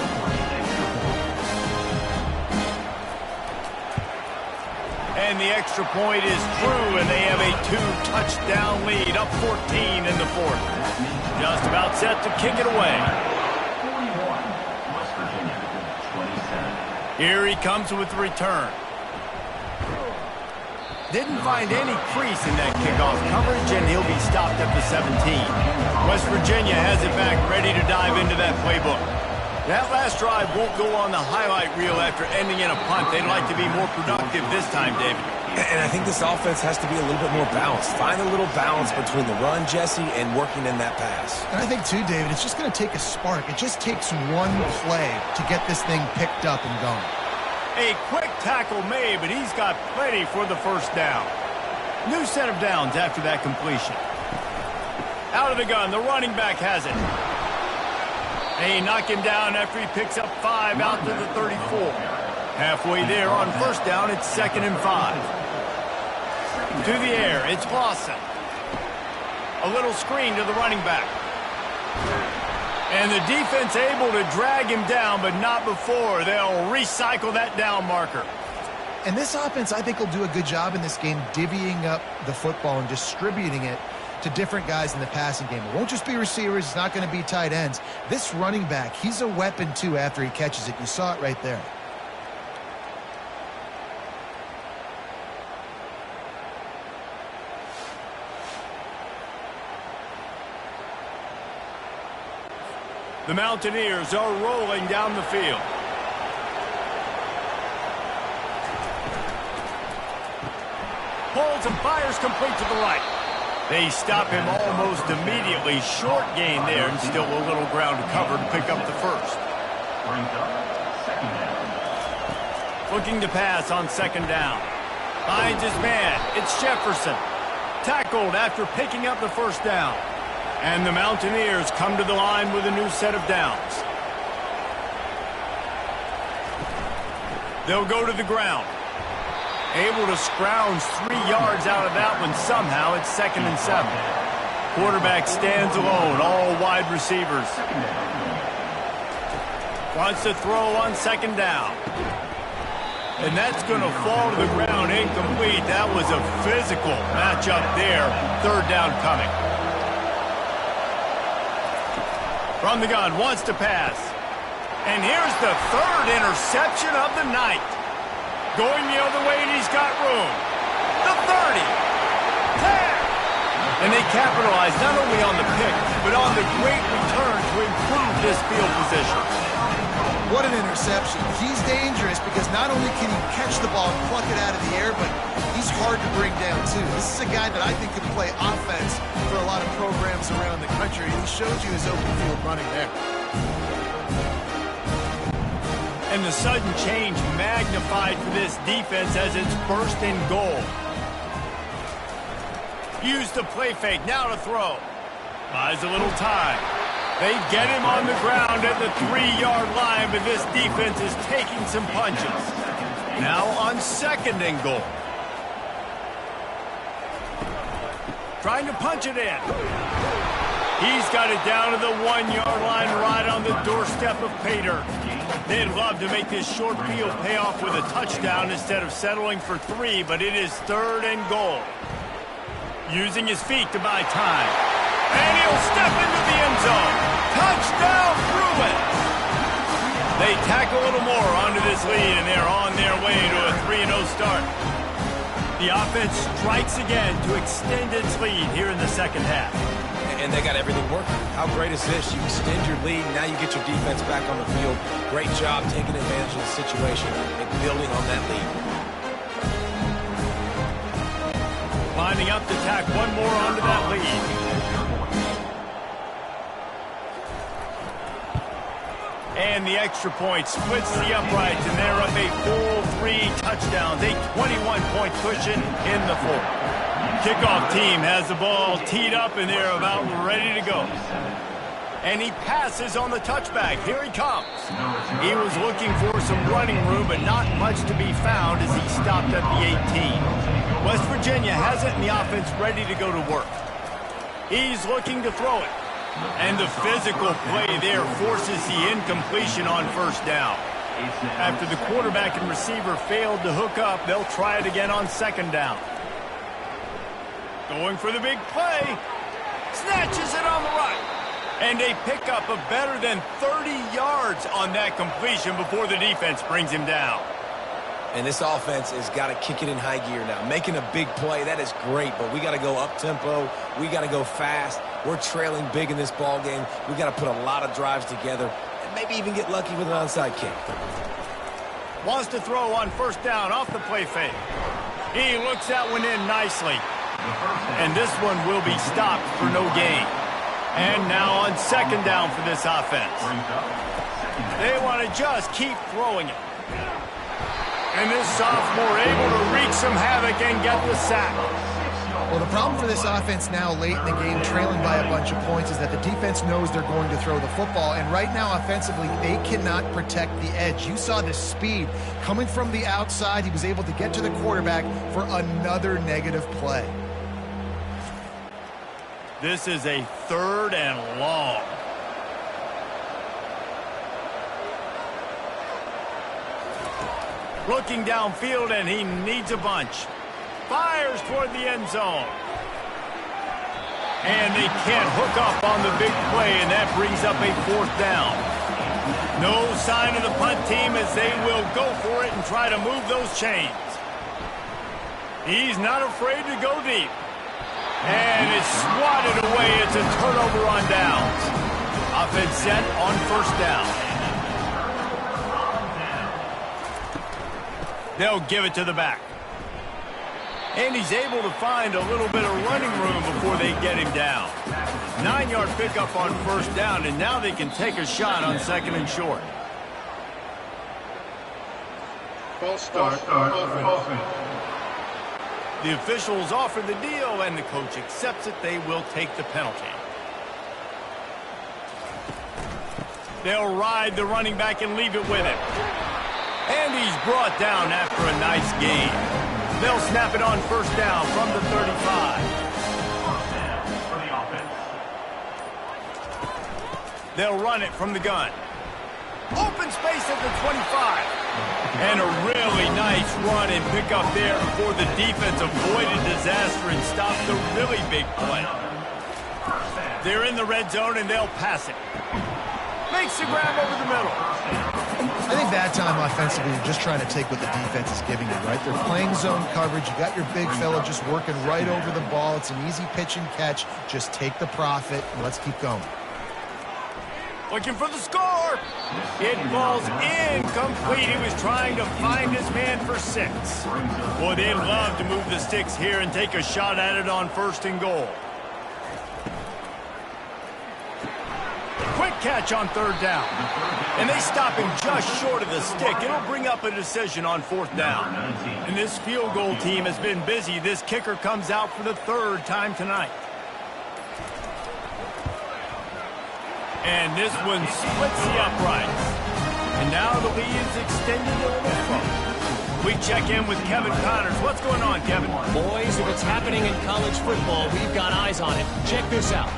And the extra point is through, and they have a 2-touchdown lead, up 14 in the 4th. Just about set to kick it away. 41, West Virginia 27. Here he comes with the return. Didn't find any crease in that kickoff coverage, and he'll be stopped at the 17. West Virginia has it back, ready to dive into that playbook. That last drive won't go on the highlight reel after ending in a punt. They'd like to be more productive this time, David. And I think this offense has to be a little bit more balanced. Find a little balance between the run, Jesse, and working in that pass. And I think, too, David, it's just going to take a spark. It just takes one play to get this thing picked up and going. A quick tackle made, but he's got plenty for the 1st down. New set of downs after that completion. Out of the gun, the running back has it. They knock him down after he picks up 5 out to the 34. Halfway there on 1st down, it's 2nd and 5. To the air, it's Lawson. A little screen to the running back. And the defense able to drag him down, but not before. They'll recycle that down marker. And this offense, I think, will do a good job in this game divvying up the football and distributing it to different guys in the passing game. It won't just be receivers. It's not going to be tight ends. This running back, he's a weapon, too, after he catches it. You saw it right there. The Mountaineers are rolling down the field. Pulls and fires complete to the right. They stop him almost immediately. Short gain there, and still a little ground to cover to pick up the first. Brings up second down. Looking to pass on second down. Finds his man. It's Jefferson. Tackled after picking up the first down. And the Mountaineers come to the line with a new set of downs. They'll go to the ground. Able to scrounge 3 yards out of that one somehow. It's 2nd and 7. Quarterback stands alone, all wide receivers. Wants to throw on second down. And that's going to fall to the ground incomplete. That was a physical matchup there. Third down coming. From the gun, wants to pass. And here's the third interception of the night. Going the other way, and he's got room. The 30. 10. And they capitalize not only on the pick, but on the great return to improve this field position. What an interception. He's dangerous because not only can he catch the ball and pluck it out of the air, but he's hard to bring down, too. This is a guy that I think can play offense for a lot of programs around the country. He shows you his open field running there. And the sudden change magnified for this defense as it's 1st and goal. Use the play fake, now to throw. Buys a little time. They get him on the ground at the 3-yard line, but this defense is taking some punches. Now on 2nd and goal. Trying to punch it in. He's got it down to the 1-yard line right on the doorstep of Pater. They'd love to make this short field pay off with a touchdown instead of settling for 3, but it is 3rd and goal. Using his feet to buy time. And he'll step into the end zone. Touchdown, Bruin! They tack a little more onto this lead, and they're on their way to a 3-0 start. The offense strikes again to extend its lead here in the second half. And they got everything working. How great is this? You extend your lead, now you get your defense back on the field. Great job taking advantage of the situation and building on that lead. Lining up to tack one more onto that lead. And the extra point splits the uprights, and they're up a full 3 touchdowns, a 21-point cushion in the 4th. Kickoff team has the ball teed up, and they're about ready to go. And he passes on the touchback. Here he comes. He was looking for some running room, but not much to be found as he stopped at the 18. West Virginia has it, and the offense ready to go to work. He's looking to throw it. And the physical play there forces the incompletion on 1st down. After the quarterback and receiver failed to hook up, they'll try it again on 2nd down. Going for the big play. Snatches it on the right. And a pickup of better than 30 yards on that completion before the defense brings him down. And this offense has got to kick it in high gear now. Making a big play, that is great, but we got to go up-tempo. We got to go fast. We're trailing big in this ball game. We got to put a lot of drives together and maybe even get lucky with an onside kick. Wants to throw on 1st down off the play fake. He looks that one in nicely. And this one will be stopped for no gain. And now on 2nd down for this offense. They want to just keep throwing it. And this sophomore able to wreak some havoc and get the sack. Well, the problem for this offense now late in the game, trailing by a bunch of points, is that the defense knows they're going to throw the football. And right now, offensively, they cannot protect the edge. You saw the speed coming from the outside. He was able to get to the quarterback for another negative play. This is a 3rd and long. Looking downfield, and he needs a bunch. Fires toward the end zone. And they can't hook up on the big play, and that brings up a 4th down. No sign of the punt team as they will go for it and try to move those chains. He's not afraid to go deep. And it's swatted away. It's a turnover on downs. Offense set on 1st down. They'll give it to the back. And he's able to find a little bit of running room before they get him down. 9-yard pickup on 1st down, and now they can take a shot on 2nd and short. False start. Offense. The officials offer the deal, and the coach accepts it. They will take the penalty. They'll ride the running back and leave it with him. And he's brought down after a nice gain. They'll snap it on 1st down from the 35. For the offense. They'll run it from the gun. Open space at the 25. And a really nice run and pick up there before the defense avoided disaster and stopped the really big play. They're in the red zone and they'll pass it. Makes the grab over the middle. I think that time offensively, you're just trying to take what the defense is giving you, right? They're playing zone coverage. You got your big fella just working right over the ball. It's an easy pitch and catch. Just take the profit and let's keep going. Looking for the score. It falls incomplete. He was trying to find his man for 6. Boy, they'd love to move the sticks here and take a shot at it on 1st and goal. Quick catch on 3rd down. And they stop him just short of the stick. It'll bring up a decision on 4th down. And this field goal team has been busy. This kicker comes out for the 3rd time tonight. And this one splits the uprights. And now the lead is extended a little further. We check in with Kevin Connors. What's going on, Kevin? Boys, if it's happening in college football, we've got eyes on it. Check this out.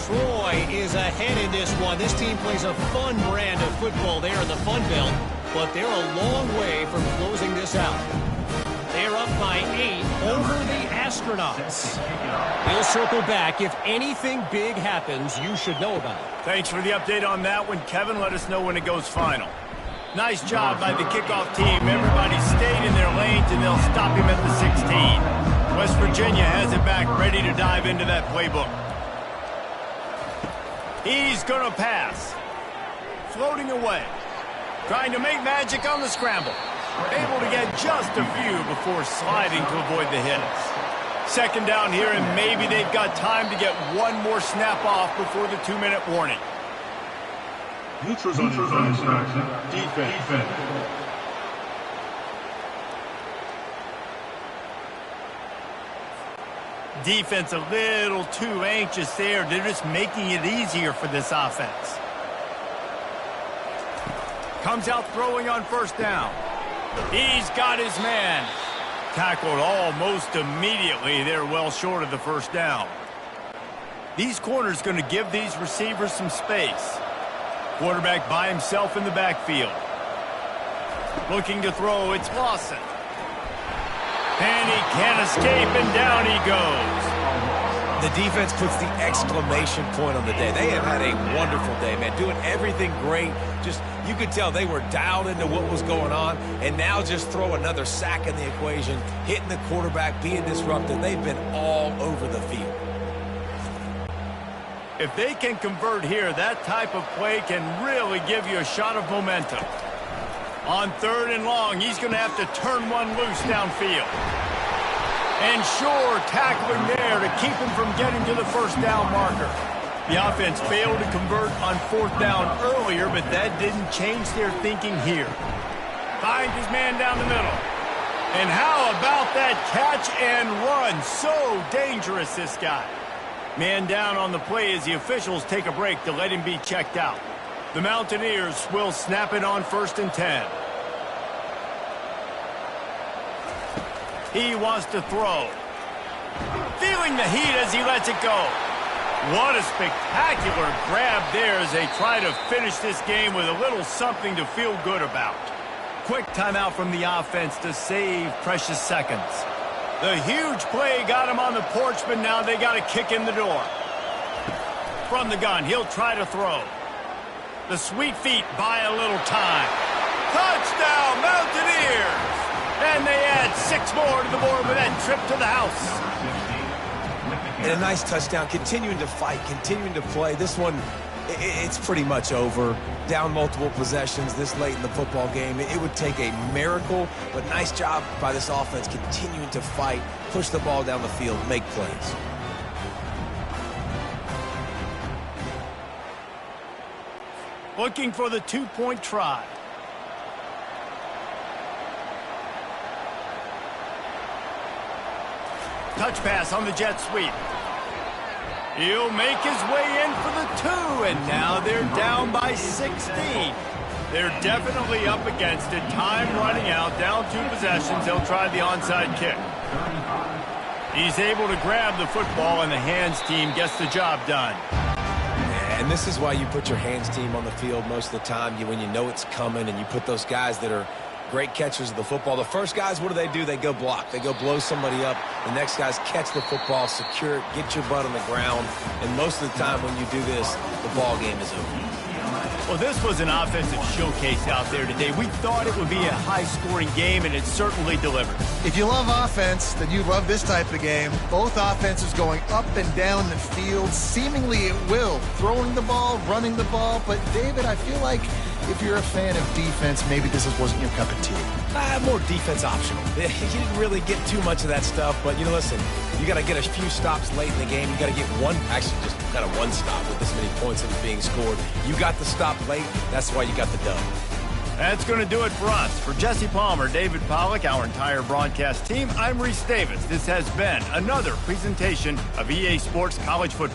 Troy is ahead in this one. This team plays a fun brand of football there in the Fun Belt, but they're a long way from closing this out. They're up by 8 over the Astronauts. We'll circle back. If anything big happens, you should know about it. Thanks for the update on that one, Kevin. Let us know when it goes final. Nice job by the kickoff team. Everybody stayed in their lanes, and they'll stop him at the 16. West Virginia has it back, ready to dive into that playbook. He's going to pass. Floating away. Trying to make magic on the scramble. Able to get just a few before sliding to avoid the hits. 2nd down here, and maybe they've got time to get one more snap off before the 2-minute warning. Neutrals on defense. Defense a little too anxious there. They're just making it easier for this offense. Comes out throwing on 1st down. He's got his man. Tackled almost immediately. They're well short of the 1st down. These corners going to give these receivers some space. Quarterback by himself in the backfield. Looking to throw, it's Lawson. And he can't escape, and down he goes. The defense puts the exclamation point on the day. They have had a wonderful day, man. Doing everything great. Just, you could tell they were dialed into what was going on. And now just throw another sack in the equation. Hitting the quarterback, being disruptive. They've been all over the field. If they can convert here, that type of play can really give you a shot of momentum. On 3rd and long, he's going to have to turn one loose downfield. And sure, tackling there to keep him from getting to the 1st down marker. The offense failed to convert on 4th down earlier, but that didn't change their thinking here. Finds his man down the middle. And how about that catch and run? So dangerous, this guy. Man down on the play as the officials take a break to let him be checked out. The Mountaineers will snap it on 1st and 10. He wants to throw. Feeling the heat as he lets it go. What a spectacular grab there as they try to finish this game with a little something to feel good about. Quick timeout from the offense to save precious seconds. The huge play got him on the porch, but now they got a kick in the door. From the gun, he'll try to throw. The sweet feet buy a little time. Touchdown, Mountaineers! And they add 6 more to the board with that trip to the house. And a nice touchdown, continuing to fight, continuing to play. This one, it's pretty much over. Down multiple possessions this late in the football game. It would take a miracle, but nice job by this offense continuing to fight, push the ball down the field, make plays. Looking for the 2-point try. Touch pass on the jet sweep. He'll make his way in for the 2, and now they're down by 16. They're definitely up against it. Time running out, down 2 possessions. They'll try the onside kick. He's able to grab the football, and the hands team gets the job done. And this is why you put your hands team on the field most of the time, when you know it's coming, and you put those guys that are great catchers of the football. The first guys, what do? They go block. They go blow somebody up. The next guys catch the football, secure it, get your butt on the ground. And most of the time when you do this, the ball game is over. Well, this was an offensive showcase out there today. We thought it would be a high-scoring game, and it certainly delivered. If you love offense, then you love this type of game. Both offenses going up and down the field, seemingly at will. Throwing the ball, running the ball. But, David, I feel like if you're a fan of defense, maybe this wasn't your cup of tea. More defense optional. You didn't really get too much of that stuff, but, listen, you got to get a few stops late in the game. You got to get one, actually just kind of one stop with this many points that was being scored. You got the stop late. That's why you got the dub. That's going to do it for us. For Jesse Palmer, David Pollack, our entire broadcast team, I'm Reese Davis. This has been another presentation of EA Sports College Football.